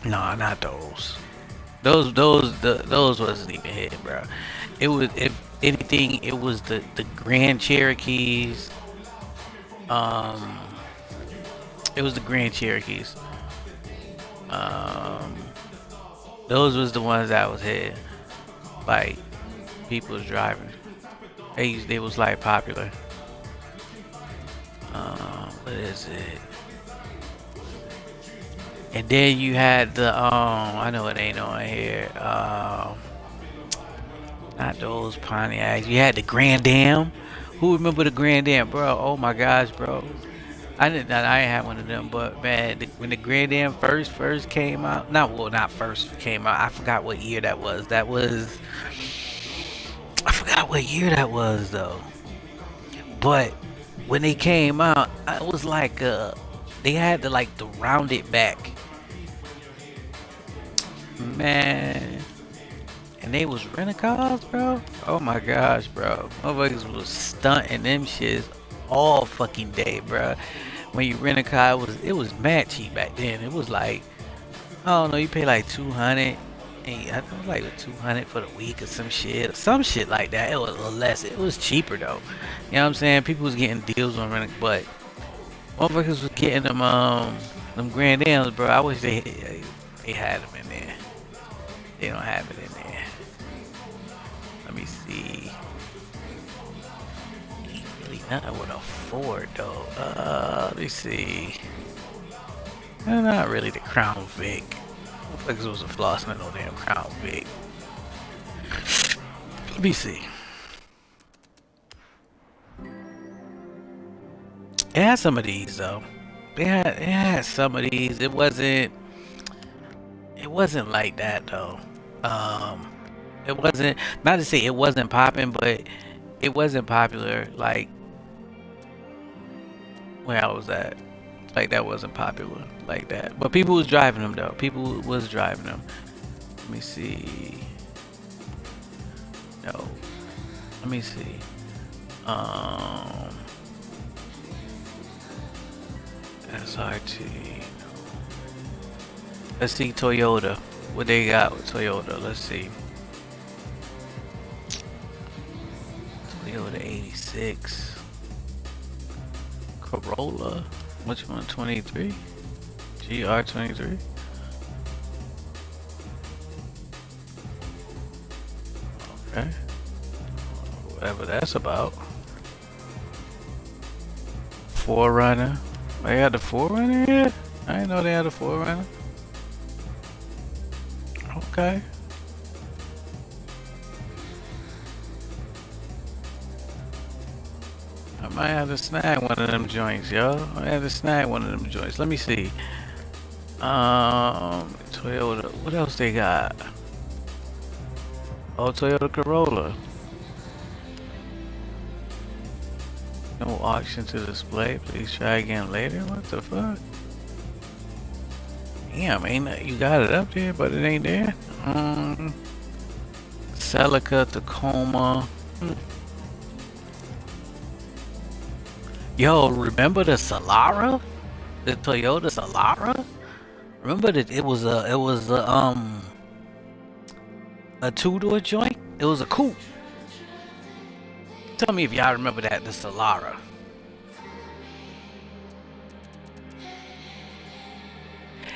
Nah, not those. Those wasn't even hit, bro. It was, if anything, it was the Grand Cherokees. It was the Grand Cherokees. Those was the ones that was hit. Like, people was driving. They was like popular. What is it? And then you had the I know it ain't on here. Not those Pontiacs. You had the Grand Dam. Who remember the Grand Dam, bro? Oh my gosh, bro. I ain't had one of them, but man, when the Grand Dam first came out, not first came out. I forgot what year that was. I forgot what year that was though. But when they came out, it was like they had the rounded back, man. And they was renting cars, bro. Oh my gosh, bro. Motherfuckers was stunting them shits all fucking day, bro. When you rent a car, it was mad cheap back then. It was like, I don't know, you pay like $200. I think it was like $200 for the week or some shit like that. It was a little less. It was cheaper though. You know what I'm saying? People was getting deals on renting, but motherfuckers was getting them Grand Dams, bro. I wish they had them in there. They don't have it in there. Let me see. Ain't really nothing with a Ford though. Let me see. Not really the Crown Vic. Motherfuckers was a flossing no damn Crown Vic. Let me see. It had some of these though. It had some of these. It wasn't like that though. It wasn't, not to say it wasn't popping, but it wasn't popular like where I was at. Like that wasn't popular like that. But people was driving them though. People was driving them. Let me see. No. Let me see. SRT. Let's see Toyota. What they got with Toyota? Let's see. Toyota 86. Corolla. Which one? 23? GR 23? Okay. Whatever that's about. 4Runner. They had the 4Runner here? I didn't know they had a 4Runner. Okay. I might have to snag one of them joints, yo. I might have to snag one of them joints. Let me see. Toyota. What else they got? Oh, Toyota Corolla. No auction to display. Please try again later. What the fuck? Damn, you got it up there, but it ain't there. Celica, Tacoma. Yo, remember the Solara? The Toyota Solara? Remember that it was a two-door joint? It was a coupe. Tell me if y'all remember that, the Solara.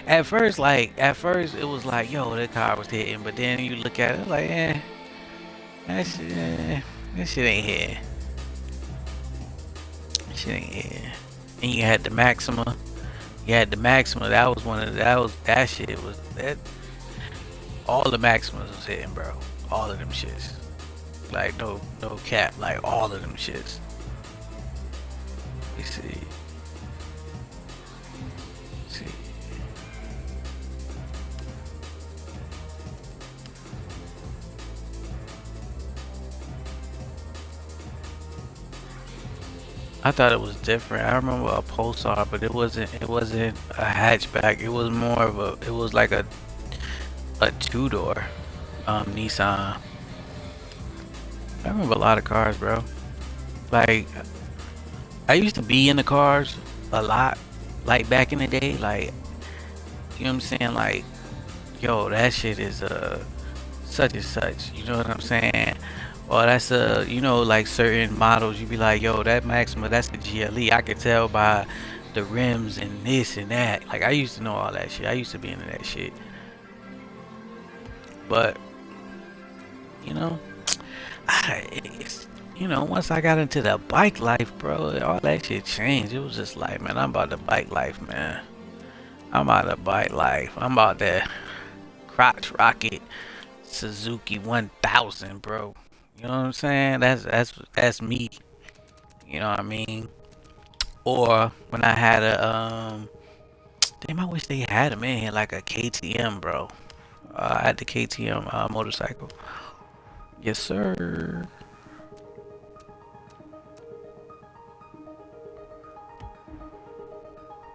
At first it was like, yo, that car was hitting, but then you look at it like, that shit ain't here. That shit ain't here. And you had the Maxima. That was one of that shit was that. All the Maximas was hitting, bro. All of them shits. Like no cap. Like all of them shits. Let me see. I thought it was different. I remember a Pulsar, but it wasn't a hatchback. It was more of it was like a two-door Nissan. I remember a lot of cars, bro. Like I used to be in the cars a lot, like back in the day, like, you know what I'm saying, like, yo, that shit is such and such, you know what I'm saying? Or that's you know, like certain models, you be like, yo, that Maxima, that's the GLE. I could tell by the rims and this and that. Like I used to know all that shit. I used to be into that shit. But you know, you know, once I got into the bike life, bro, all that shit changed. It was just like, man, I'm about the bike life, man. I'm about the bike life. I'm about that crotch rocket Suzuki 1000, bro. You know what I'm saying? That's me. You know what I mean? Or when I had a damn, I wish they had them in here, like a KTM, bro. I had the KTM motorcycle. Yes, sir.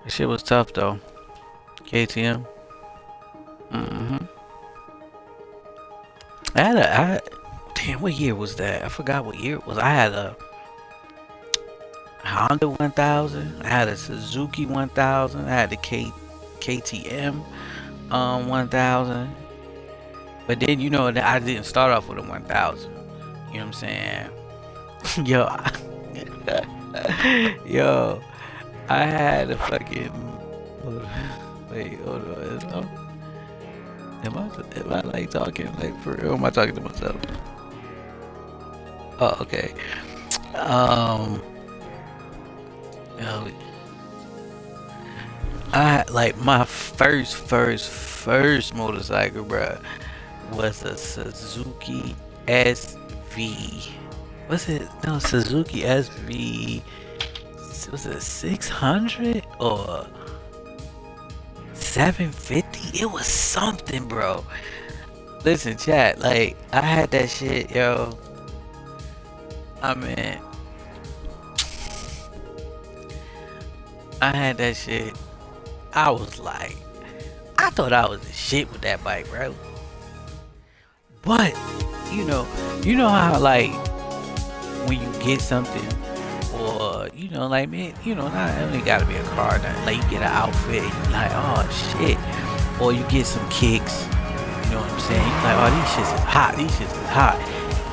That shit was tough though. KTM. Damn, what year was that? I forgot what year it was. I had a Honda 1000. I had a Suzuki 1000. I had the KTM 1000. But then, you know, I didn't start off with a 1000. You know what I'm saying? Yo, I had a fucking. Wait, hold on. Am I like talking like for real? Am I talking to myself? Oh, okay. I like my first motorcycle, bro, was a Suzuki SV. Was it? No, Suzuki SV. Was it 600 or 750? It was something, bro. Listen, chat. Like I had that shit, yo. I mean, I had that shit. I was like, I thought I was the shit with that bike, bro. But you know how like when you get something, or you know, like man, you know, not only gotta be a car, nothing. Like you get an outfit, and you're like, oh shit, or you get some kicks. You know what I'm saying? You're like, oh, these shits is hot. These shits is hot.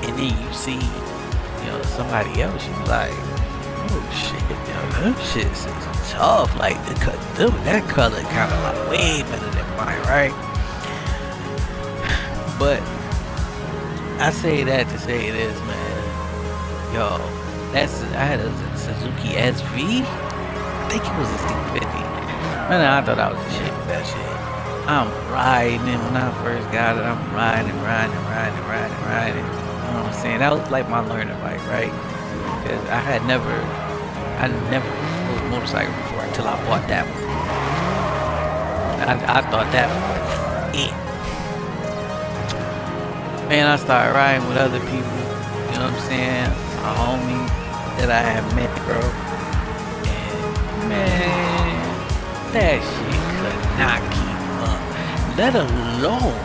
And then you see, you know, somebody else. You like, oh shit, yo, them shits is tough. Like that color kind of like way better than mine, right? But I say that to say this, man. Yo, I had a Suzuki SV. I think it was a C50. Man, I thought I was the shit with that shit. I'm riding it when I first got it. I'm riding. You know what I'm saying? That was like my learning bike, right? Because I never rode a motorcycle before until I bought that one. I thought that was it. Man, I started riding with other people. You know what I'm saying? A homie that I had met, bro. And man, that shit could not keep up. Let alone.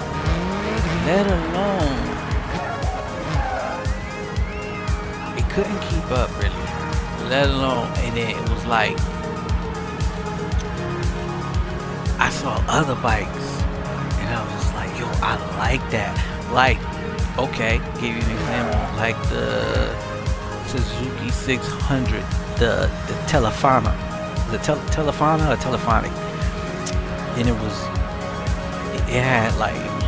It couldn't keep up really. Let alone, and then it was like I saw other bikes, and I was just like, yo, I like that. Like, okay, give you an example, like the Suzuki 600, the Telefana, Telefana or Telephonic. Then it had like, it was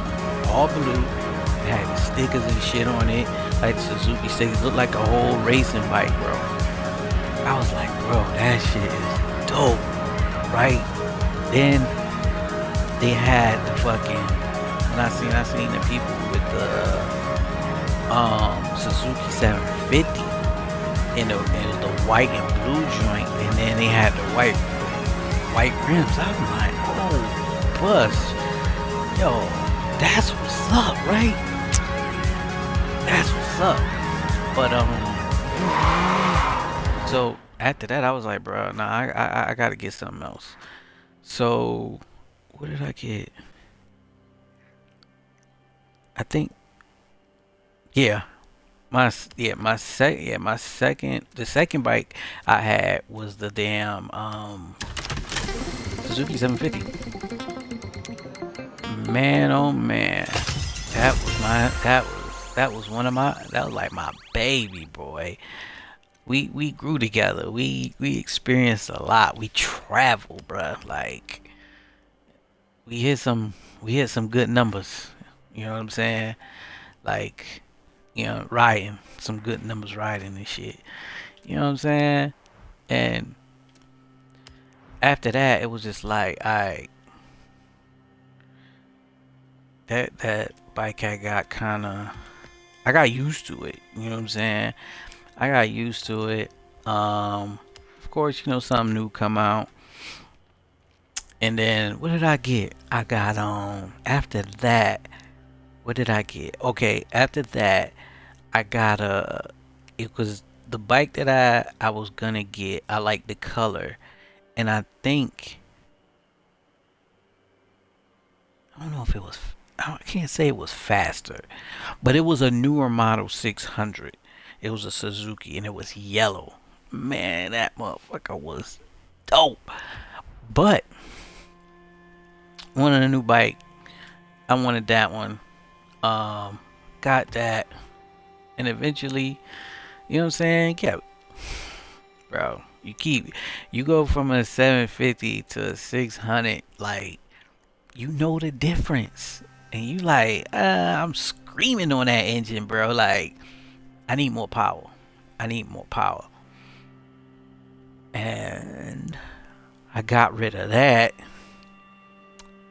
all blue, it had the stickers and shit on it, like Suzuki stickers, looked like a whole racing bike, bro. I was like, bro, that shit is dope, right? Then they had the fucking, when I seen the people with the Suzuki 750 and it was the white and blue joint, and then they had the white rims. I was like, oh, bus, yo, that's what's up, right? That's what's up. But so after that, I was like, bro, nah, I gotta get something else. So what did I get? I think, the second bike I had was the damn Suzuki 750. Man, oh man, that was like my baby, boy. We grew together. We experienced a lot. We traveled, bruh. Like we hit some good numbers. You know what I'm saying? Like, you know, riding some good numbers, riding and shit. You know what I'm saying? And after that, it was just like, that bike I got used to it. You know what I'm saying? I got used to it. Of course, you know, something new come out. And then what did I get? I got after that, what did I get? Okay, after that, I got it was the bike that I was gonna get. I like the color, and I think, I don't know if it was, I can't say it was faster, but it was a newer model 600. It was a Suzuki, and it was yellow. Man, that motherfucker was dope. But wanted a new bike. I wanted that one. Got that, and eventually, you know what I'm saying? Yeah, bro. You go from a 750 to a 600, like, you know the difference, and you like, I'm screaming on that engine, bro. Like, I need more power. And I got rid of that,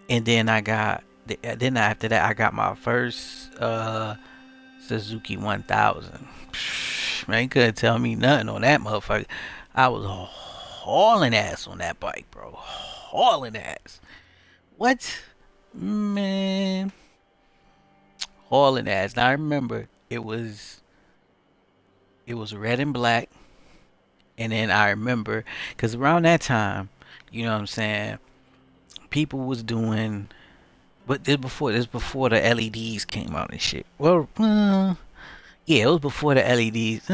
and then after that, I got my first Suzuki 1000. Man, you couldn't tell me nothing on that motherfucker. I was hauling ass on that bike, bro. Hauling ass. What? Man. Hauling ass. Now I remember it was red and black. And then I remember, because around that time, you know what I'm saying, people was doing, but this before the LEDs came out and shit. Well, yeah, it was before the LEDs.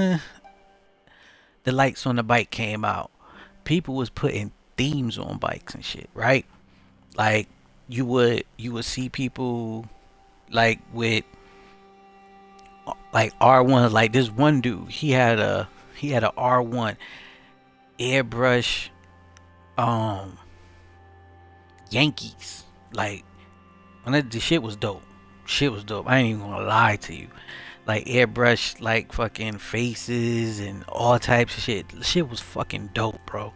The lights on the bike came out. People was putting themes on bikes and shit, right? Like, you would see people like with like R1s. Like this one dude, he had a R1 airbrush Yankees. Like the shit was dope. Shit was dope. I ain't even gonna lie to you. Like airbrush like fucking faces and all types of shit. Shit was fucking dope, bro.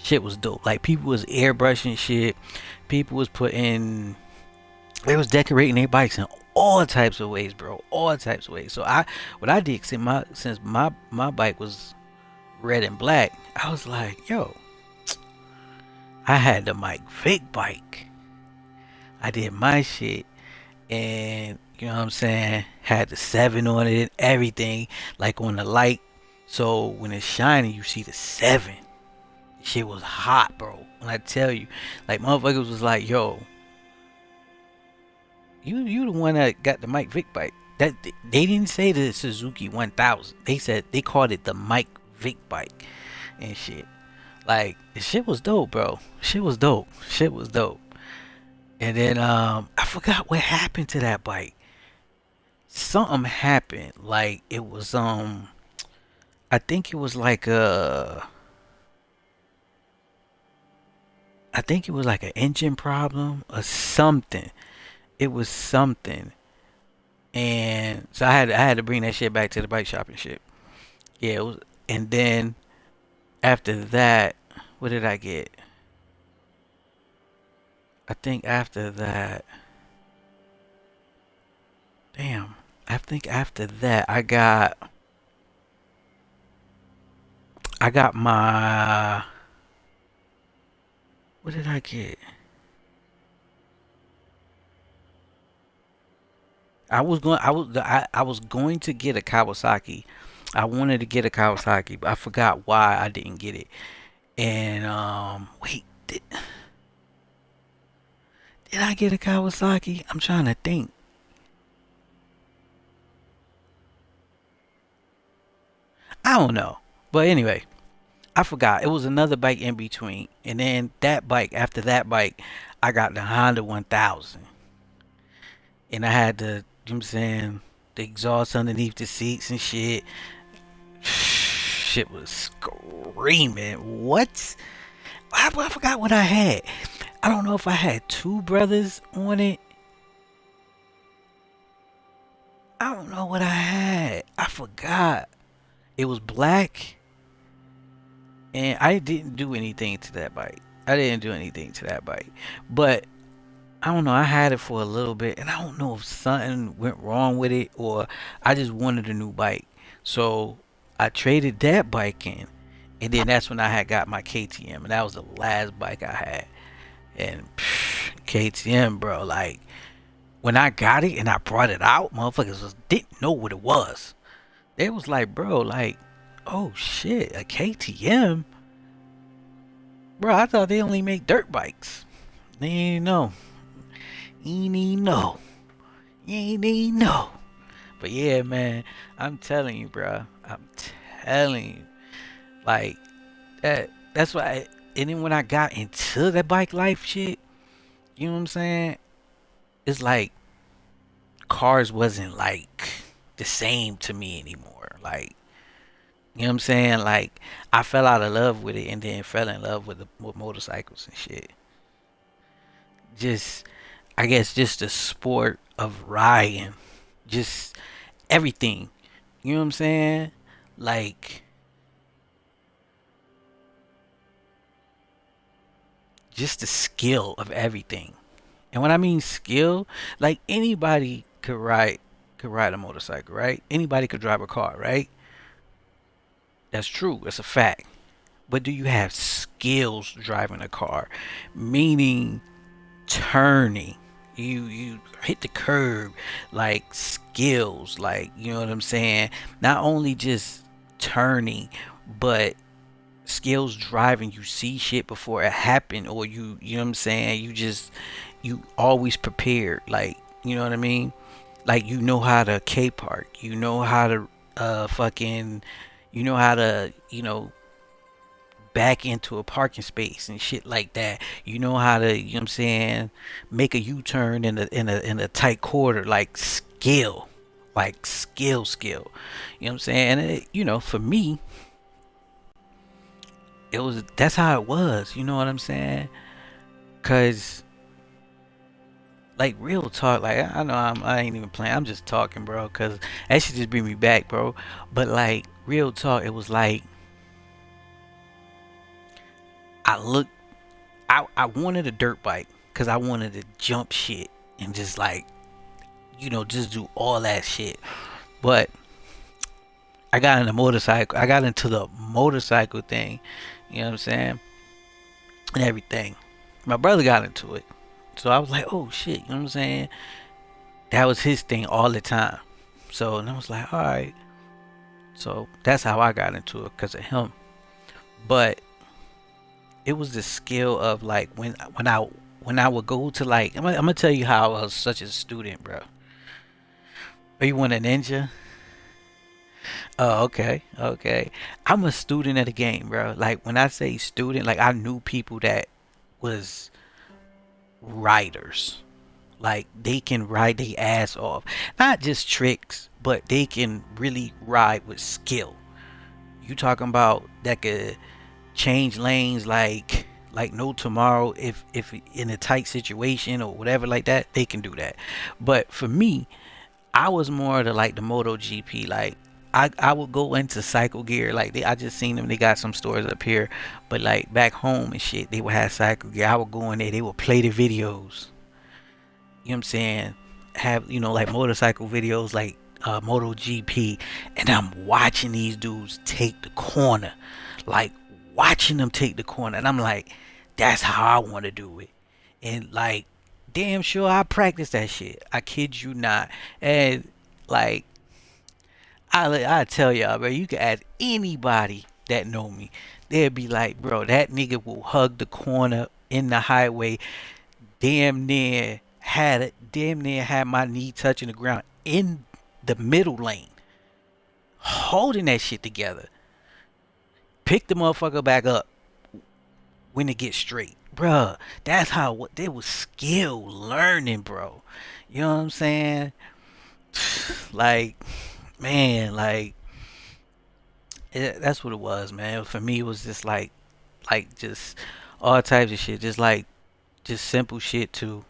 Shit was dope. Like people was airbrushing shit. People was they was decorating their bikes in all types of ways, bro. All types of ways. So what I did since my bike was red and black, I was like, yo, I had the Mike Vick bike. I did my shit, and you know what I'm saying, had the 7 on it and everything, like on the light. So when it's shining, you see the 7. Shit was hot, bro. When I tell you, like motherfuckers was like, yo, you the one that got the Mike Vick bike. That they didn't say the Suzuki 1000. They said they called it the Mike Vick bike and shit. Like the shit was dope, bro. Shit was dope. Shit was dope. And then I forgot what happened to that bike. Something happened. Like it was I think it was like I think it was like an engine problem or something. It was something. And so I had to bring that shit back to the bike shop and shit. Yeah, it was, and then after that, what did I get? I think after that, damn, I think after that I got my, what did I get? I was going to get a Kawasaki. I wanted to get a Kawasaki, but I forgot why I didn't get it. And wait, did I get a Kawasaki? I'm trying to think. I don't know. But anyway, I forgot. It was another bike in between. And then that bike, after that bike, I got the Honda 1000. And I had the, you know what I'm saying, the exhaust underneath the seats and shit. Shit was screaming. What? I forgot what I had. I don't know if I had 2 brothers on it. I don't know what I had. I forgot. It was black. And I didn't do anything to that bike. But I don't know. I had it for a little bit. And I don't know if something went wrong with it or I just wanted a new bike. So I traded that bike in. And then that's when I had got my KTM. And that was the last bike I had. And KTM, bro, like when I got it and I brought it out, motherfuckers didn't know what it was. They was like, bro, like, oh shit, a KTM? Bro, I thought they only make dirt bikes. They ain't know. You ain't even know. But yeah, man, I'm telling you, bro. I'm telling you. Like, that's why. And then when I got into that bike life shit, you know what I'm saying? It's like cars wasn't like the same to me anymore. Like, you know what I'm saying? Like, I fell out of love with it and then fell in love with motorcycles and shit. Just, I guess, just the sport of riding. Just everything. You know what I'm saying? Like, just the skill of everything. And when I mean skill, like anybody could ride a motorcycle, right? Anybody could drive a car, right? That's true. It's a fact. But do you have skills driving a car? Meaning turning. You hit the curb, like skills, like, you know what I'm saying? Not only just turning, but skills driving. You see shit before it happened, or you know what I'm saying, you always prepared, like, you know what I mean? Like, you know how to K park, you know how to you know how to, you know, back into a parking space and shit like that. You know how to, you know what I'm saying, make a U-turn in a tight quarter, like skill. Like skill. You know what I'm saying? And it, you know, for me, that's how it was, you know what I'm saying? Cause like real talk, like I know I ain't even playing, I'm just talking, bro, cause that shit just bring me back, bro. But like real talk, it was like I wanted a dirt bike cause I wanted to jump shit and just like, you know, just do all that shit. But I got into the motorcycle thing, you know what I'm saying? And everything. My brother got into it. So I was like, oh shit, you know what I'm saying? That was his thing all the time. So, and I was like, alright. So that's how I got into it, because of him. But it was the skill of like when I would go to like, I'm gonna tell you how I was such a student, bro. Oh, you want a ninja? Oh, okay. I'm a student of the game, bro. Like when I say student, like I knew people that was riders. Like they can ride their ass off. Not just tricks, but they can really ride with skill. You talking about that could change lanes like no tomorrow if in a tight situation or whatever like that, they can do that. But for me, I was more to like the MotoGP. Like I would go into Cycle Gear. Like I just seen them. They got some stores up here, but like back home and shit, they would have Cycle Gear. I would go in there. They would play the videos. You know what I'm saying? Have, you know, like motorcycle videos, like MotoGP, and I'm watching these dudes take the corner, like watching them take the corner, and I'm like, that's how I want to do it. And like, damn sure I practice that shit. I kid you not. And like, I tell y'all, bro, you can ask anybody that know me. They'll be like, bro, that nigga will hug the corner in the highway. Damn near had my knee touching the ground in the middle lane, holding that shit together. Pick the motherfucker back up when it gets straight, bruh. That's how they was skill learning, bro. You know what I'm saying? Like, man, like that's what it was, man. For me, it was just like just all types of shit, just simple shit too.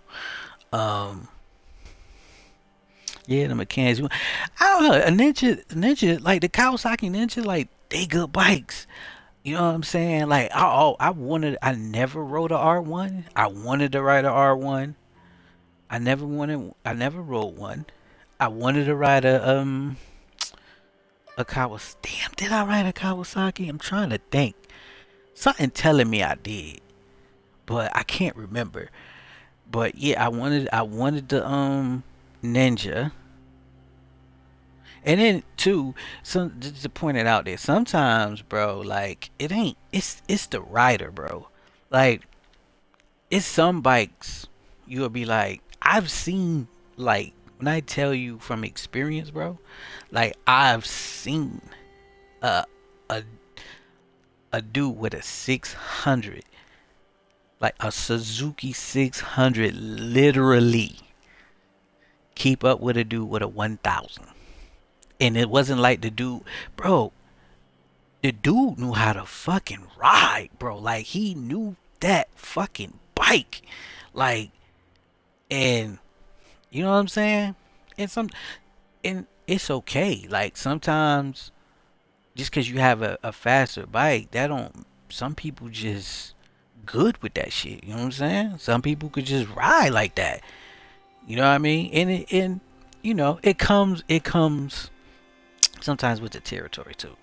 Yeah, the mechanics. I don't know, a ninja, like the Kawasaki Ninja, like they good bikes. You know what I'm saying? Like I never rode a R1. I wanted to ride a R1. I never rode one. I wanted to ride a Kawasaki. Damn, did I ride a Kawasaki? I'm trying to think. Something telling me I did, but I can't remember. But yeah, I wanted the Ninja. And then too, just to point it out there, sometimes, bro, like it's the rider, bro. Like it's some bikes you'll be like, I've seen, like when I tell you from experience, bro, like I've seen a dude with a 600, like a Suzuki 600, literally keep up with a dude with a 1000. And it wasn't like the dude, bro, the dude knew how to fucking ride, bro. Like he knew that fucking bike. Like, and you know what I'm saying? And it's okay. Like sometimes just because you have a faster bike, some people just good with that shit. You know what I'm saying? Some people could just ride like that. You know what I mean? And you know, it comes sometimes with the territory too.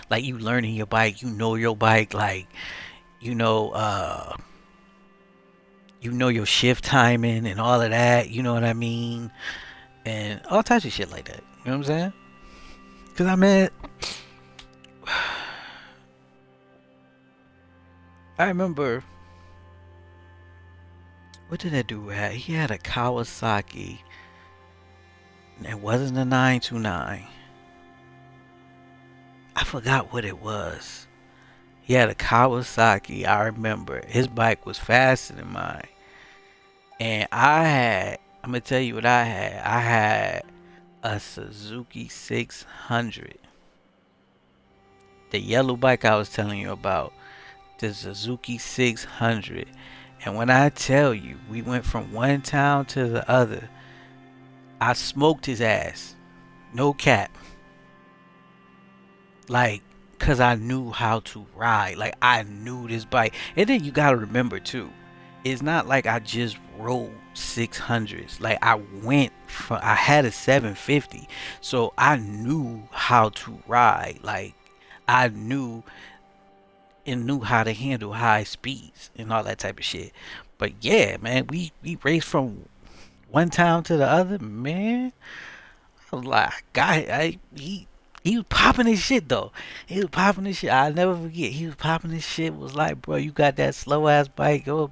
Like you learning your bike, you know your bike, like you know your shift timing and all of that, you know what I mean? And all types of shit like that. You know what I'm saying? Cause I mean, I remember, what did that dude have? He had a Kawasaki. It wasn't a 929. I forgot what it was. He had a Kawasaki. I remember his bike was faster than mine. And I'm gonna tell you what I had. I had a Suzuki 600. The yellow bike I was telling you about. The Suzuki 600. And when I tell you, we went from one town to the other. I smoked his ass. No cap. Like, cause I knew how to ride. Like, I knew this bike. And then you gotta remember too, it's not like I just rode 600s. Like, I had a 750. So I knew how to ride. Like, I knew how to handle high speeds and all that type of shit. But yeah, man, we raced from one town to the other, man. I was like, he was popping his shit though. He was popping his shit. I'll never forget. He was popping his shit. Was like, bro, you got that slow ass bike. Oh,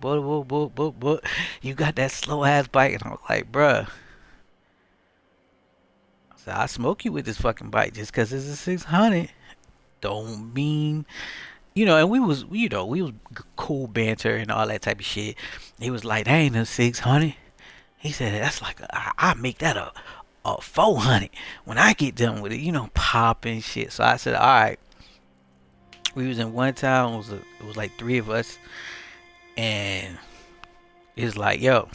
you got that slow ass bike. And I was like, bro. I said, I smoke you with this fucking bike just cause it's a 600. Don't mean, and we was cool banter and all that type of shit. He was like, that ain't a 600. He said, that's like I make that a 400 when I get done with it, popping shit. So I said, all right. We was in one town. It was like 3 of us, and it's like, yo,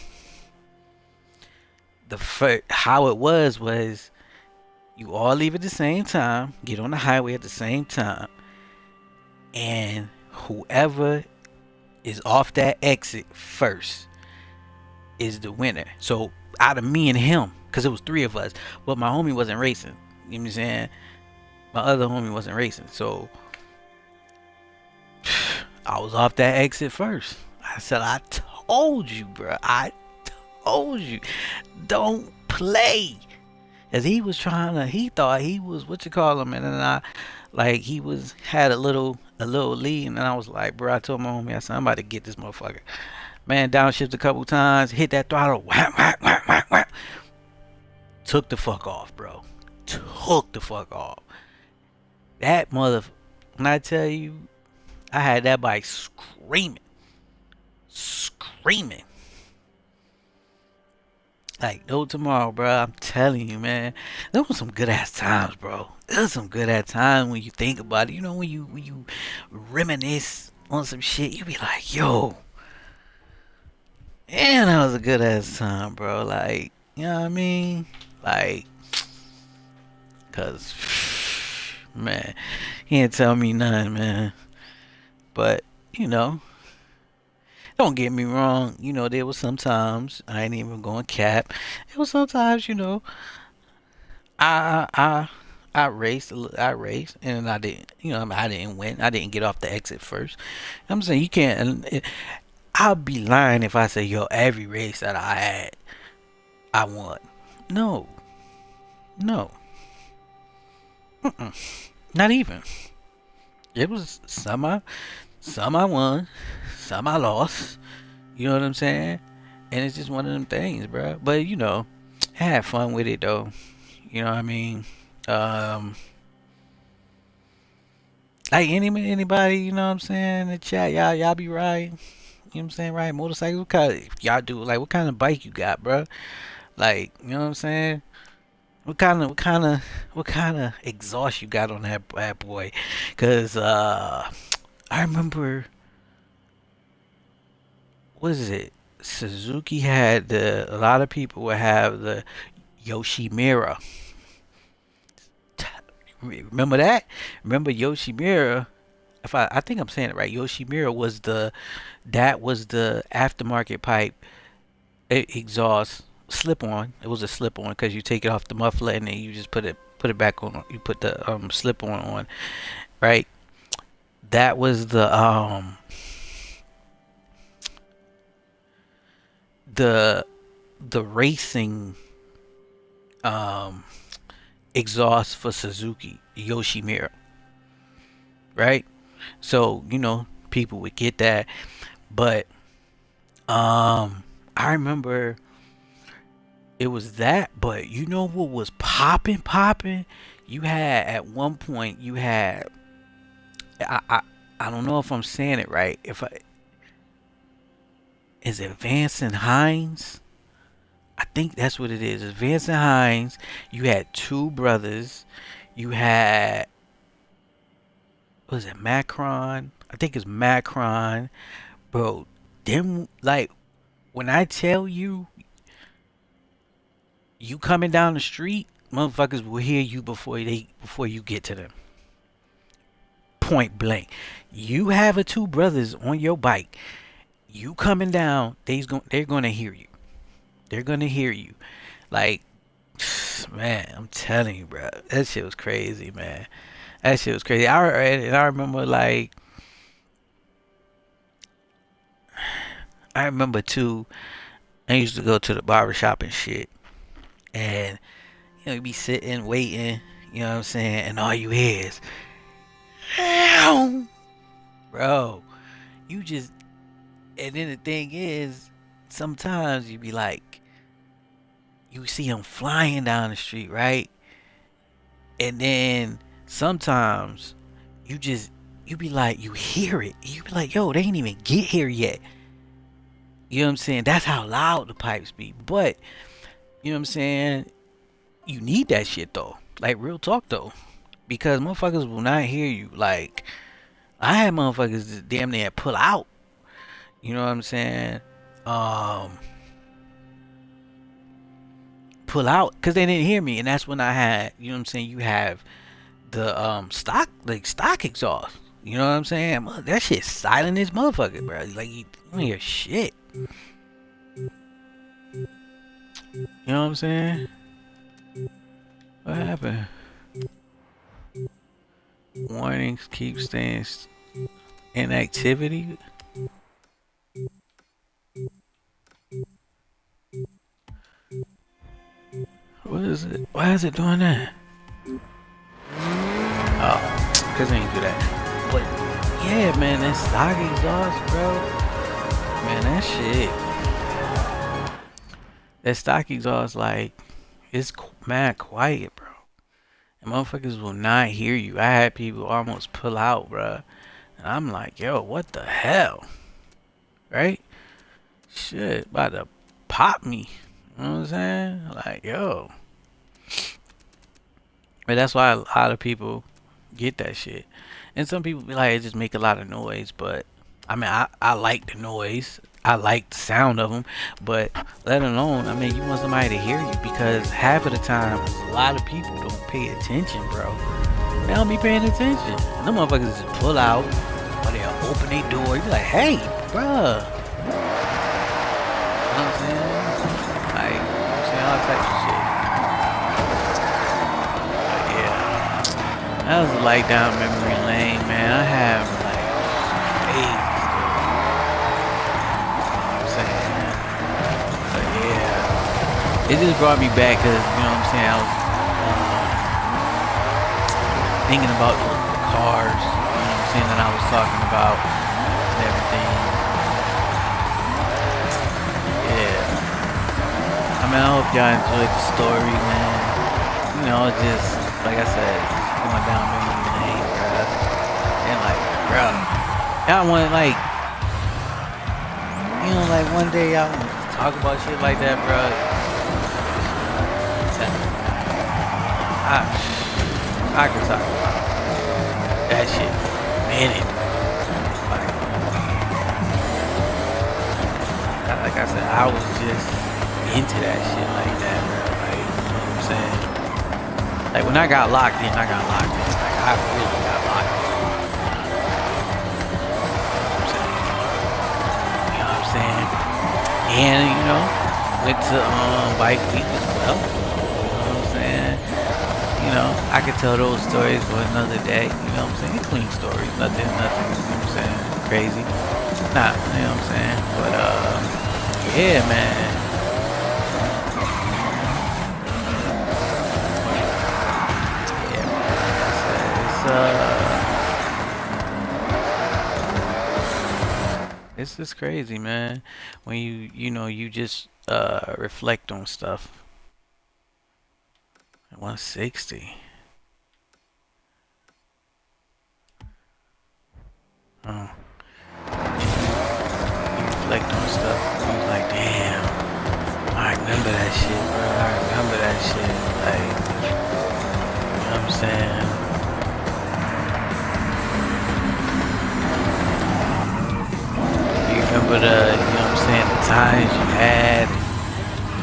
how it was you all leave at the same time, get on the highway at the same time, and whoever is off that exit first is the winner. So out of me and him, because it was 3 of us, but my homie wasn't racing. You know what I'm saying? My other homie wasn't racing. So I was off that exit first. I said, I told you, bro. I told you. Don't play. As he was he thought he was, and then had a little lead, and then I was like, bro, I told my homie, I said, I'm about to get this motherfucker. Man, downshift a couple times, hit that throttle, whack, whack, whack, whack, whack. Took the fuck off, bro. Took the fuck off. That when I tell you, I had that bike screaming. Like no tomorrow, bro. I'm telling you, man. There was some good ass times, bro. There was some good ass times when you think about it. When you reminisce on some shit, you be like, yo, man, that was a good ass time, bro. Like, you know what I mean? Like, cause, man, he didn't tell me nothing, man. But, don't get me wrong, there was sometimes I ain't even going cap. It was sometimes, I raced, and I didn't, I didn't win. I didn't get off the exit first. I'm saying you can't. I'll be lying if I say, yo, every race that I had, I won. No. Not even. It was some I won. Some I lost, you know what I'm saying? And it's just one of them things, bro. But I had fun with it though. You know what I mean? Like anybody, you know what I'm saying? In the chat, y'all be riding. You know what I'm saying? Right, motorcycle. What kind y'all do? Like, what kind of bike you got, bro? Like, you know what I'm saying? What kind of exhaust you got on that bad boy? Cause I remember. What is it? Suzuki had a lot of people would have the Yoshimura. Remember that? Remember Yoshimura? I think I'm saying it right. Yoshimura was the aftermarket pipe exhaust slip on. It was a slip on because you take it off the muffler and then you just put it back on. You put the slip on, right? That was the racing exhaust for Suzuki, Yoshimura, right? So people would get that, but I remember it was that. But what was popping? You had at one point I I don't know if I'm saying it right. If I is it Vance and Hines? I think that's what it is. It's Vance and Hines. You had two brothers. You had, what was it, Macron? I think it's Macron. Bro, them, like, when I tell you, you coming down the street, motherfuckers will hear you before you get to them. Point blank. You have two brothers on your bike. You coming down, they're gonna hear you. They're gonna hear you. Like, man, I'm telling you, bro. That shit was crazy, man. That shit was crazy. I remember, like, I remember too, I used to go to the barbershop and shit. And, you know, you be sitting, waiting, you know what I'm saying? And all you hear is, bro, you just, and then the thing is, sometimes you be like, you see them flying down the street, right? And then sometimes you be like, you hear it. You be like, yo, they ain't even get here yet. You know what I'm saying? That's how loud the pipes be. But, you know what I'm saying? You need that shit though. Like, real talk though. Because motherfuckers will not hear you. Like, I had motherfuckers that damn near pull out. You know what I'm saying? Pull out because they didn't hear me. And that's when I had, you know what I'm saying? You have the stock exhaust. You know what I'm saying? That shit silent as motherfucker, bro. Like, you don't hear shit. You know what I'm saying? What happened? Warnings keep staying in activity. What is it? Why is it doing that? Oh, because they ain't do that. But yeah, man, that stock exhaust, bro. Man, that shit. That stock exhaust, like, it's mad quiet, bro. And motherfuckers will not hear you. I had people almost pull out, bro. And I'm like, yo, what the hell? Right? Shit, about to pop me. You know what I'm saying? Like, yo. But that's why a lot of people get that shit. And some people be like, it just make a lot of noise. But, I mean, I like the noise. I like the sound of them. But, let alone, I mean, you want somebody to hear you. Because half of the time, a lot of people don't pay attention, bro. They don't be paying attention. And them motherfuckers just pull out. Or they'll open their door. You be like, hey, bruh. You know what I'm saying? Like, you know what I'm saying? All types of shit. But yeah. That was a light down memory lane, man. I have, like, AIDS. But yeah, it just brought me back because, you know what I'm saying, I was thinking about the cars, you know what I'm saying, that I was talking about and everything. Yeah. I mean, I hope y'all enjoyed the story, man. You know, it's just, like I said, just going down memory lane, bro. And like, bro, y'all want, like, you know, like, one day y'all want to talk about shit like that, bro. I could talk about that shit for a minute. Like I said, I was just into that shit like that, bro. Like, you know what I'm saying? Like, when I got locked in, I got locked in. Like, I really got locked in. You know what I'm saying? And, you know, went to Bike Week as well. You know what I'm saying? You know, I could tell those stories for another day. You know what I'm saying? Clean stories. Nothing, you know what I'm saying? Crazy. Nah, you know what I'm saying? But, yeah, man. Yeah, man. It's just crazy, man. When you know, you just reflect on stuff. 160. You reflect on stuff. You're like, damn, I remember that shit, bro. I remember that shit. Like, you know what I'm saying? You remember the, you know what I'm saying, the times you had, you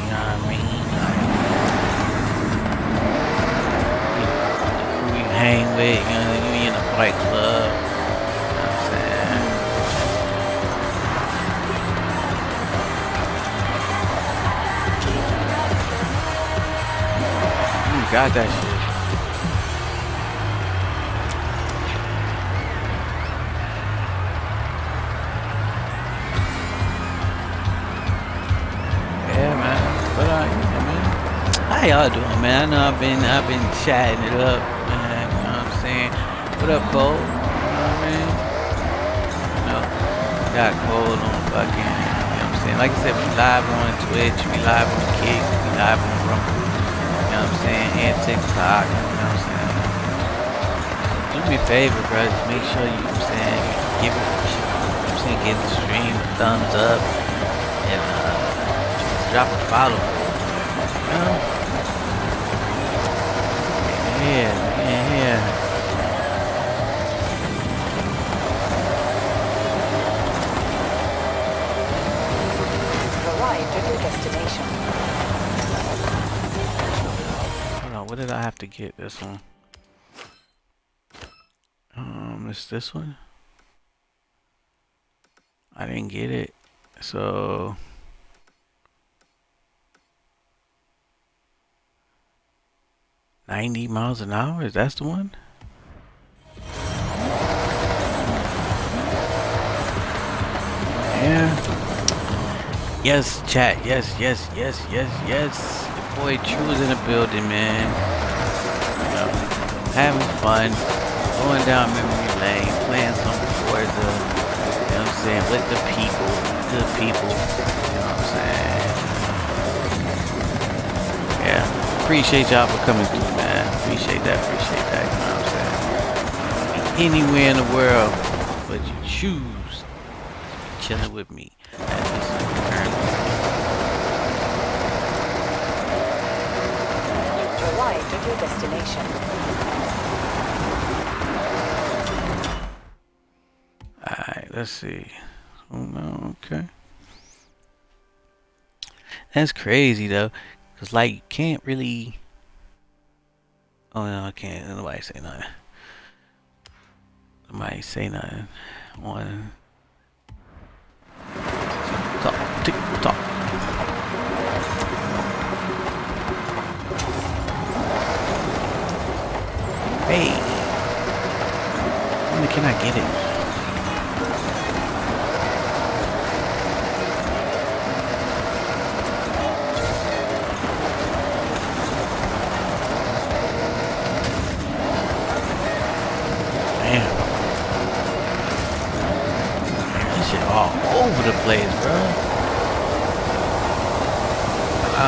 know what I mean? Like, who you hang with, you know, you in a fight club, you know what I'm saying? You got that shit. Yeah, man. But I mean, how y'all doing, man? I know I've been chatting it up, man. You know what I'm saying? What up, Cole? You know what I mean? You know, got Cole on fucking. You know what I'm saying? Like I said, we live on Twitch, we live on Kick, we live on Rumble. You know what I'm saying? And TikTok. You know what I'm saying? Do me a favor, bro. Just make sure you know what I'm saying, give it. You know what I'm saying? Give the stream a thumbs up and drop a follow. You know? Yeah. You've arrived at your destination. Hold on, what did I have to get? This one. It's this one. I didn't get it, so. $90 miles an hour? Is that the one? Yeah. Yes, chat. Yes. Your boy True is in the building, man. You know, having fun, going down memory lane, playing some Forza. You know what I'm saying? With the people, good people. You know what I'm saying? Yeah. Appreciate y'all for coming through, man. Appreciate that, you know what I'm saying? Anywhere in the world, but you choose to be chilling with me. You've arrived at your destination. Alright, let's see. Oh no, okay. That's crazy though. Cause like you can't really. Oh no, I can't. Nobody say nothing. Nobody say nothing. On. Tick tock. Hey. When can I get it? Over the place, bro. I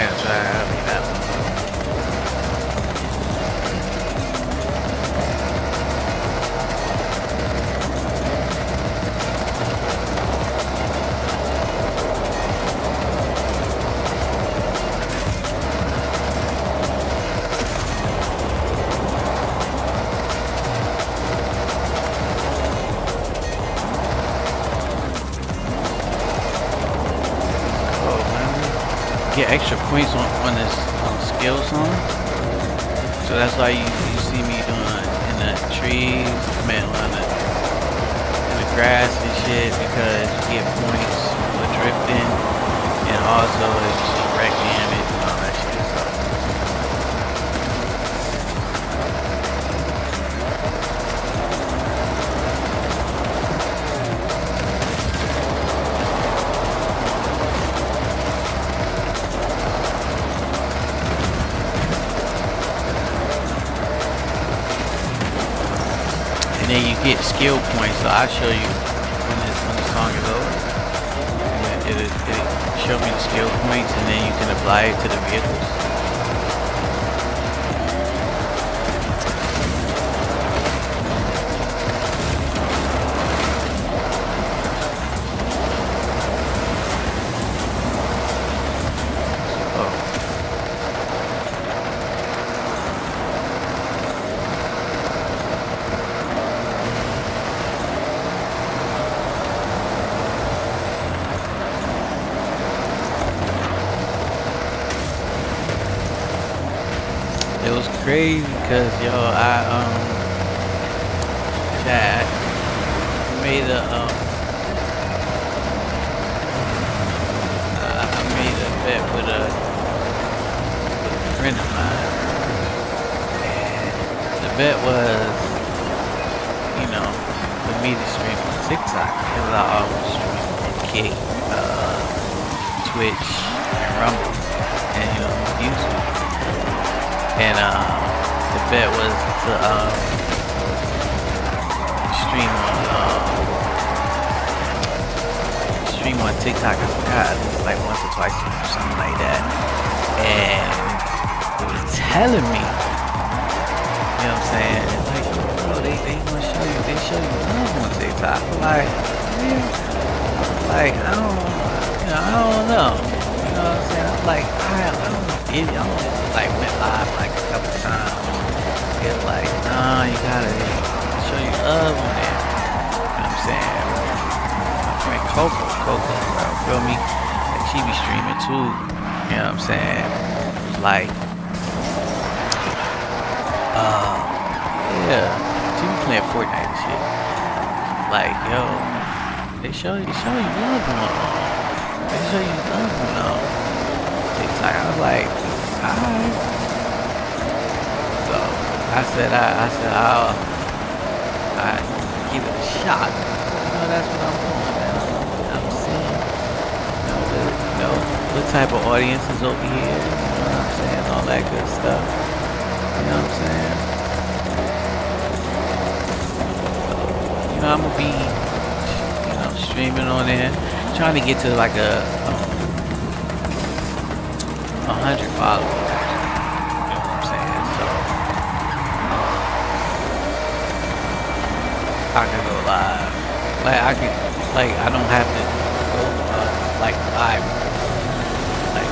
gotta try that one. Get extra points on this skill song, so that's why you see me doing in the trees, man, in the grass and shit, because you get points for drifting, and also you see wreck damage and all that shit. And then you get skill points, so I'll show you when the song is over. It'll show me the skill points, and then you can apply it to the vehicles. It was crazy because yo, Chad made I made a bet with a friend of mine. And the bet was, you know, for me to stream on TikTok because I always stream on Kick, Twitch, and Rumble, and you know, YouTube. And the bet was to stream on TikTok. I forgot, like once or twice or something like that. And it was telling me, you know what I'm saying? Like, bro, they gonna show you, they show you love on TikTok. Like, man, like I don't know. You know what I'm saying? I'm like, I like went live like a couple times. It's like, nah, you gotta show you love on there. You know what I'm saying? My friend Coco, bro, feel me? Like she be streaming too. You know what I'm saying? Like, yeah, she be playing Fortnite and shit. Like, yo, they show you love on. They show you love on TikTok. I was like, alright. So I said I'll give it a shot. You know, that's what I'm doing, man. I'm seeing, you know, what type of audience is over here. You know what I'm saying? All that good stuff. You know what I'm saying? So, you know, I'm gonna be, you know, streaming on there, trying to get to like a 100 followers. You know what I'm saying? So I can go live. Like I don't have to go like live. Like,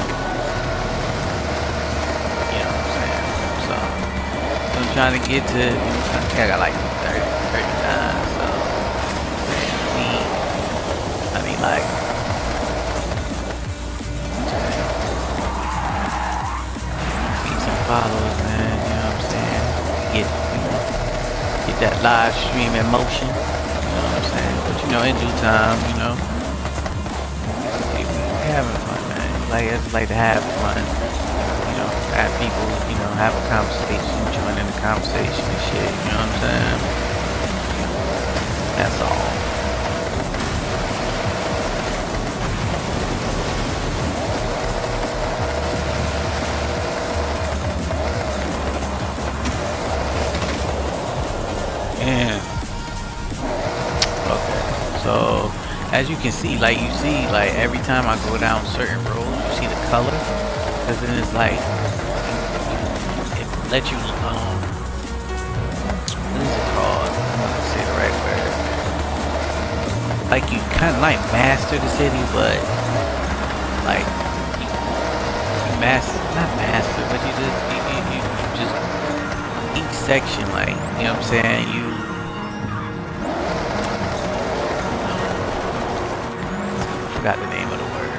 you know what I'm saying? So I'm trying to get to, I think I got like 30, 39. So I need like followers, man, you know what I'm saying? Get that live stream in motion, you know what I'm saying? But you know, in due time, you know, we having fun, man. Like, I just like to have fun, you know, have people, you know, have a conversation, join in the conversation and shit, you know what I'm saying? That's all. And okay, so as you can see, like every time I go down certain roads, you see the color, because then it's like it lets you what is it called? I want to say the right word. Like you kind of like master the city, but like you master, not master, but you just each section, like, you know what I'm saying, you forgot the name of the word.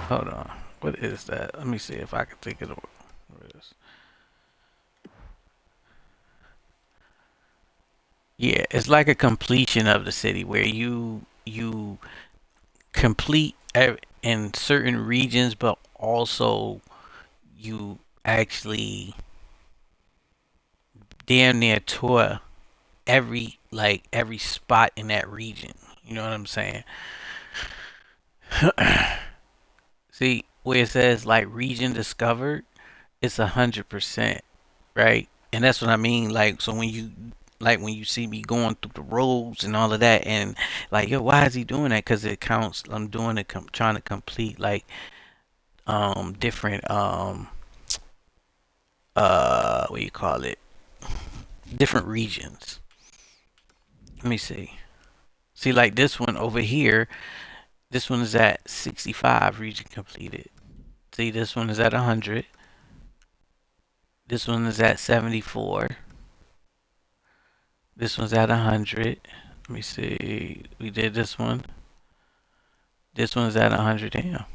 Hold on, what is that? Let me see if I can think of the word. Yeah, it's like a completion of the city where you complete in certain regions, but also you actually damn near tour every spot in that region. You know what I'm saying? See where it says like region discovered, it's 100%, right? And that's what I mean. Like, so when you see me going through the roads and all of that, and like, yo, why is he doing that? Because it counts. I'm doing it, trying to complete like different what do you call it? Different regions. Let me see. See, like this one over here, this one is at 65 region completed. See, this one is at 100. This one is at 74. This one's at 100. Let me see. We did this one. This one's at 100. Damn.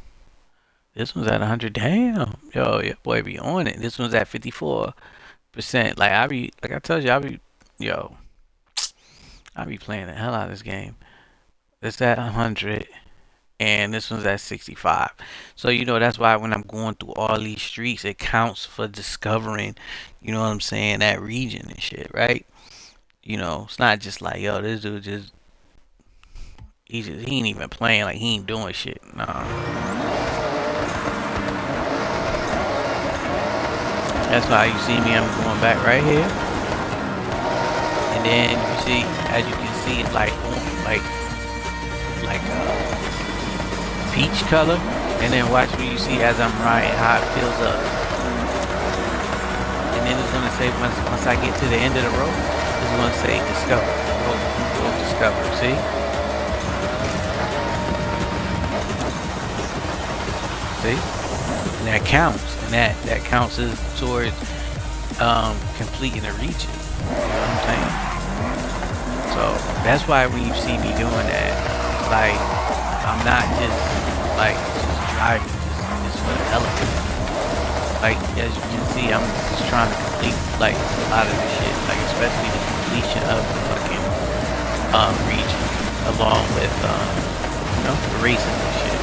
This one's at 100. Damn. Yo, your boy be on it. This one's at 54%. Like I told you, I be playing the hell out of this game. It's at 100. And this one's at 65. So, that's why when I'm going through all these streets, it counts for discovering, you know what I'm saying, that region and shit, right? It's not just like, yo, this dude he ain't even playing, like he ain't doing shit. Nah. That's why you see me, I'm going back right here. And then you see, as you can see, it's like peach color, and then watch what you see as I'm riding, how it fills up. And then it's gonna say once I get to the end of the road, it's gonna say discover. Road discover. See? See? And that counts, and that counts as towards completing a region. You know what I'm saying? So that's why when you see me doing that, like I'm not just driving just for the hell of it. Like as you can see, I'm just trying to complete like a lot of the shit, like especially the completion of the fucking region, along with the racing and shit.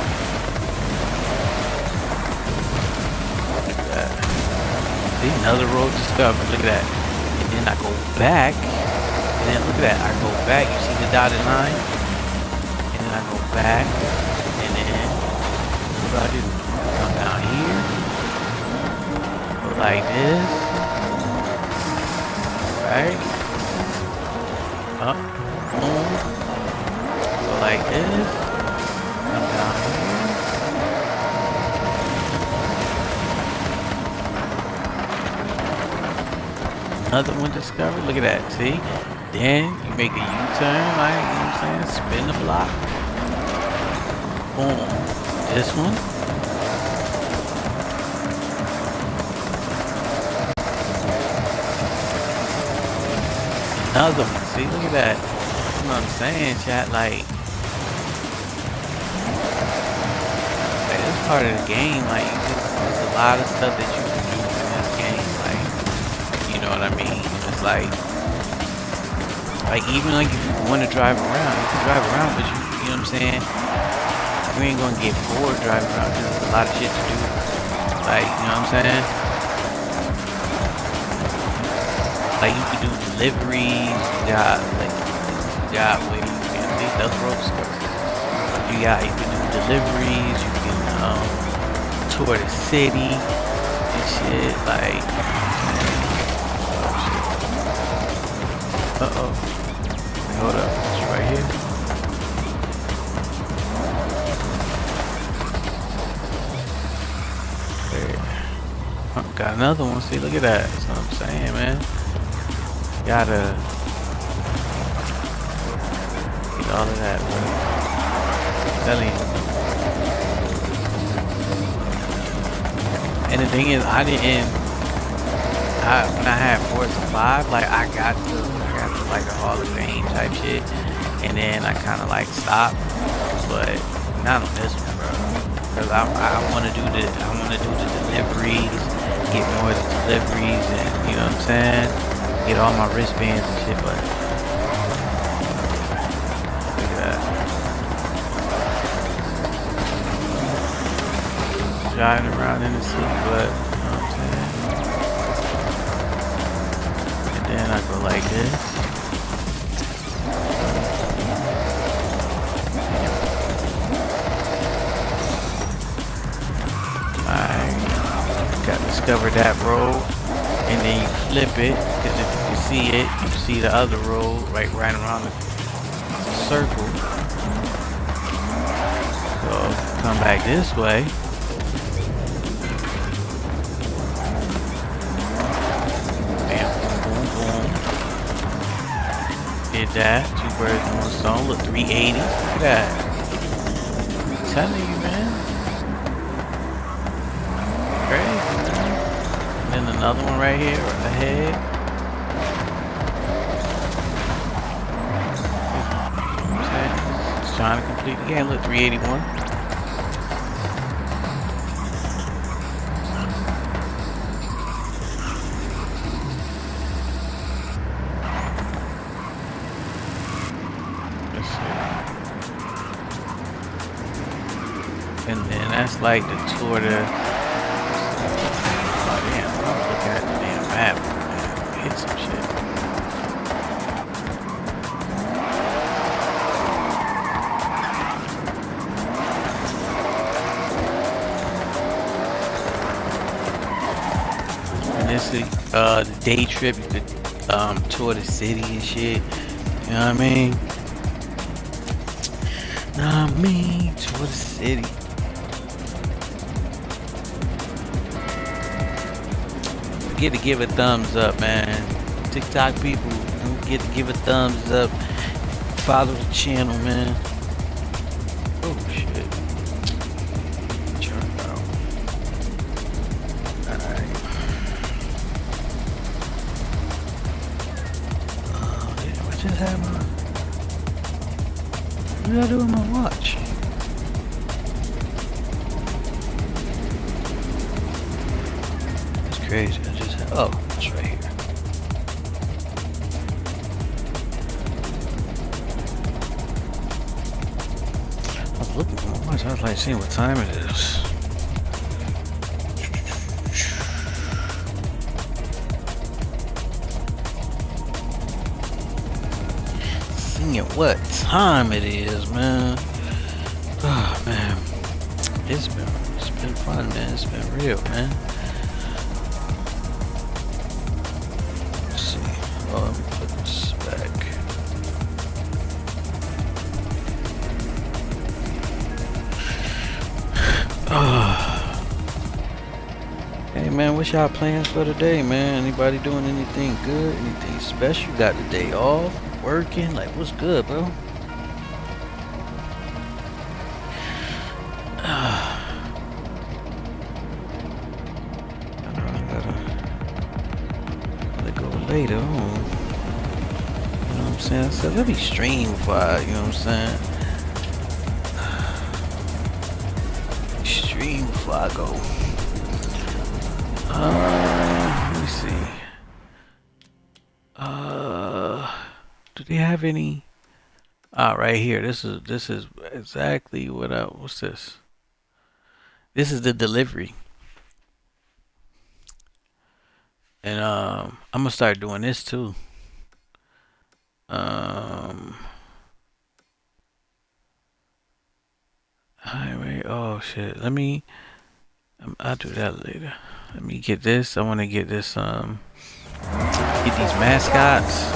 Look at that. See, another road discovered. Look at that. And then I go back, and then look at that. I go back. You see the dotted line, and then I go back. What do I do? Come down here, go like this, right? Up, boom, go like this, come down here. Another one discovered. Look at that. See? Then you make a U-turn, like, you know what I'm saying? Spin the block. Boom. This one. Another one. See, look at that. You know what I'm saying, chat? Like this part of the game, like, there's a lot of stuff that you can do in this game. Like, you know what I mean? It's like even like if you want to drive around, you can drive around, but you know what I'm saying? You ain't gonna get bored driving around because there's a lot of shit to do. Like, you know what I'm saying? Like, you can do deliveries, you can see those ropes. You can do deliveries, you can tour the city and shit, like. Hold up, it's right here. Got another one. See, look at that. That's what I'm saying, man. Gotta get all of that, bro. I'm telling you. And the thing is, when I had Forza 5, like I got to like a Hall of Fame type shit, and then I kind of like stopped, but not on this one, bro. Because I want to do the deliveries. Get more of the deliveries, and you know what I'm saying, get all my wristbands and shit, but look at that. Driving around in the city, but you know what I'm saying. And then I go like this. Discover that road, and then you flip it, because if you can see it, you see the other road right around the circle. So come back this way. Bam, boom, boom. Did that. 2 birds, 1 stone. Look, 380. Look at that. I'm telling you, man. Crazy. And another one right here ahead. Just trying to complete the game. Look, 381. that's like the tour to. Oh damn! I'm looking at the damn map. Man. Hit some shit. And this is the day trip. You could tour the city and shit. You know what I mean? Nah, me tour the city. Forget to give a thumbs up, man. TikTok people, don't forget to give a thumbs up. Follow the channel, man. Oh shit. Turn out. Alright. Oh damn, what just happened? What did I do with my watch? That's crazy. I just had, oh, it's right here. I was looking for my watch. I was like seeing what time it is. Seeing what time it is, man. Oh man, it's been fun, man. It's been real, man. Let's see. Oh, let me put this back. Hey man, what's y'all plans for today, man? Anybody doing anything good? Anything special? Got the day off? Working? Like, what's good, bro? Gotta go later on. You know what I'm saying? So let me stream before I, you know what I'm saying? Stream before I go. Let me see. Do they have any? Right here. This is exactly what what's this? This is the delivery. And I'm gonna start doing this too. Highway. Oh shit. Let me. I'll do that later. Let me get this. I want to get this. Get these mascots.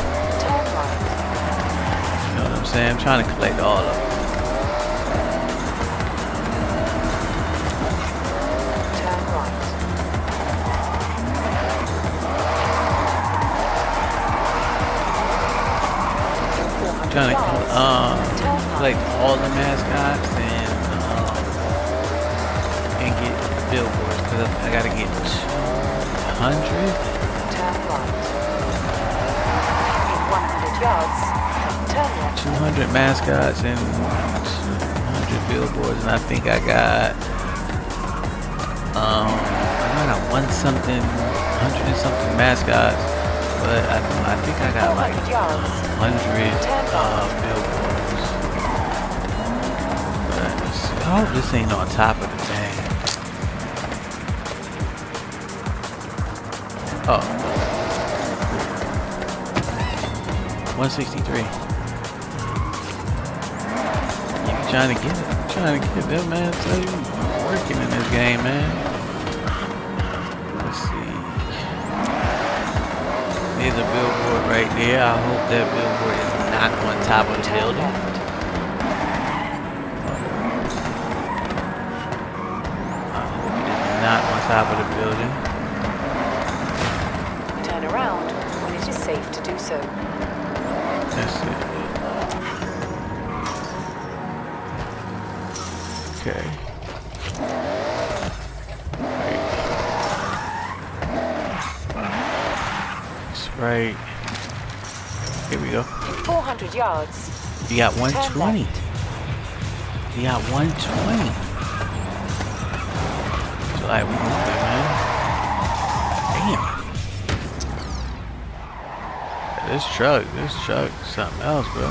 You know what I'm saying? I'm trying to collect all of them. Turn right. I'm trying to collect all the mascots and get billboards because I gotta get 200. Turn right. In 100 yards, turn left. 200 mascots and 200 billboards, and I think I got one something, 100 and something mascots, but I think I got like 100 billboards. But I hope this ain't on top of the thing. Oh, 163. You trying to get it? Trying to get that, man. Tell you, I'm working in this game, man. Let's see. There's a billboard right there. I hope that billboard is not on top of the building. I hope it is not on top of the building. Turn around when it is safe to do so. That's it. Okay. It's right. Here we go. 400 yards. You got 120. You got 120. So like we moving, man. Damn. This truck is something else, bro.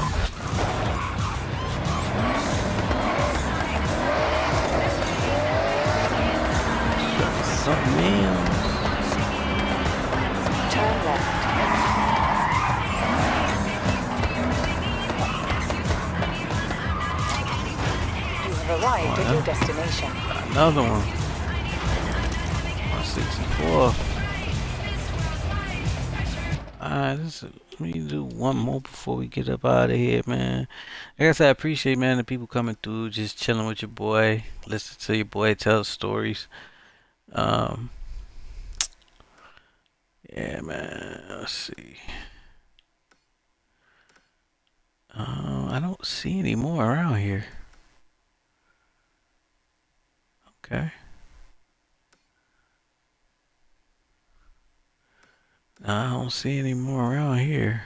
something else. Turn left. You have arrived at your destination. Another one. 164. Alright, let me do one more before we get up out of here, man. Like I said, I appreciate, man, the people coming through, just chilling with your boy, listen to your boy tell stories. Yeah, man. Let's see. I don't see any more around here. Okay. No, I don't see any more around here.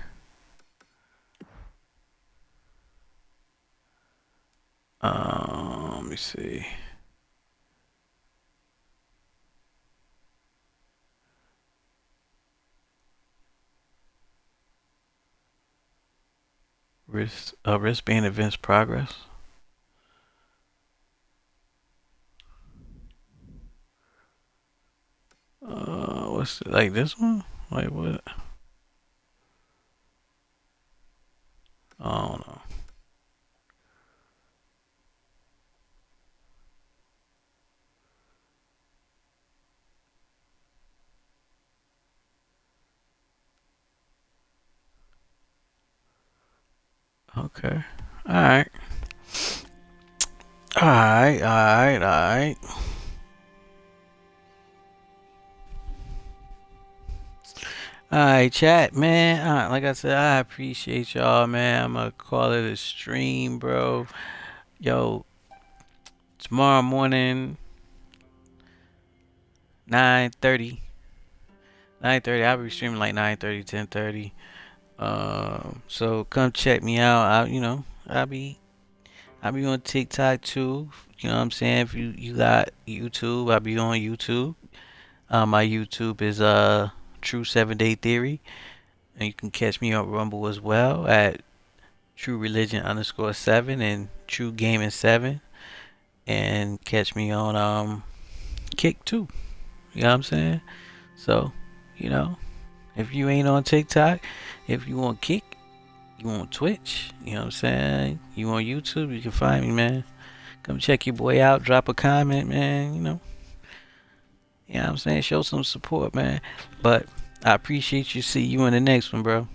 Let me see. Wristband events progress. What's it, like this one? Like what? I don't know. Okay. Alright. Alright. Alright, chat, man. Alright, like I said, I appreciate y'all, man. I'm gonna call it a stream, bro. Yo, tomorrow morning, 9:30. 9:30. I'll be streaming like 9:30, 10:30. So come check me out. I'll be on TikTok too. You know what I'm saying? If you got YouTube, I'll be on YouTube. My YouTube is True 7-Day Theory, and you can catch me on Rumble as well at True Religion _7 and True Gaming 7, and catch me on Kick too. You know what I'm saying? So, if you ain't on TikTok, if you want Kick, you want Twitch, you know what I'm saying? You on YouTube, you can find me, man. Come check your boy out, drop a comment, man, You know what I'm saying? Show some support, man. But I appreciate you. See you in the next one, bro.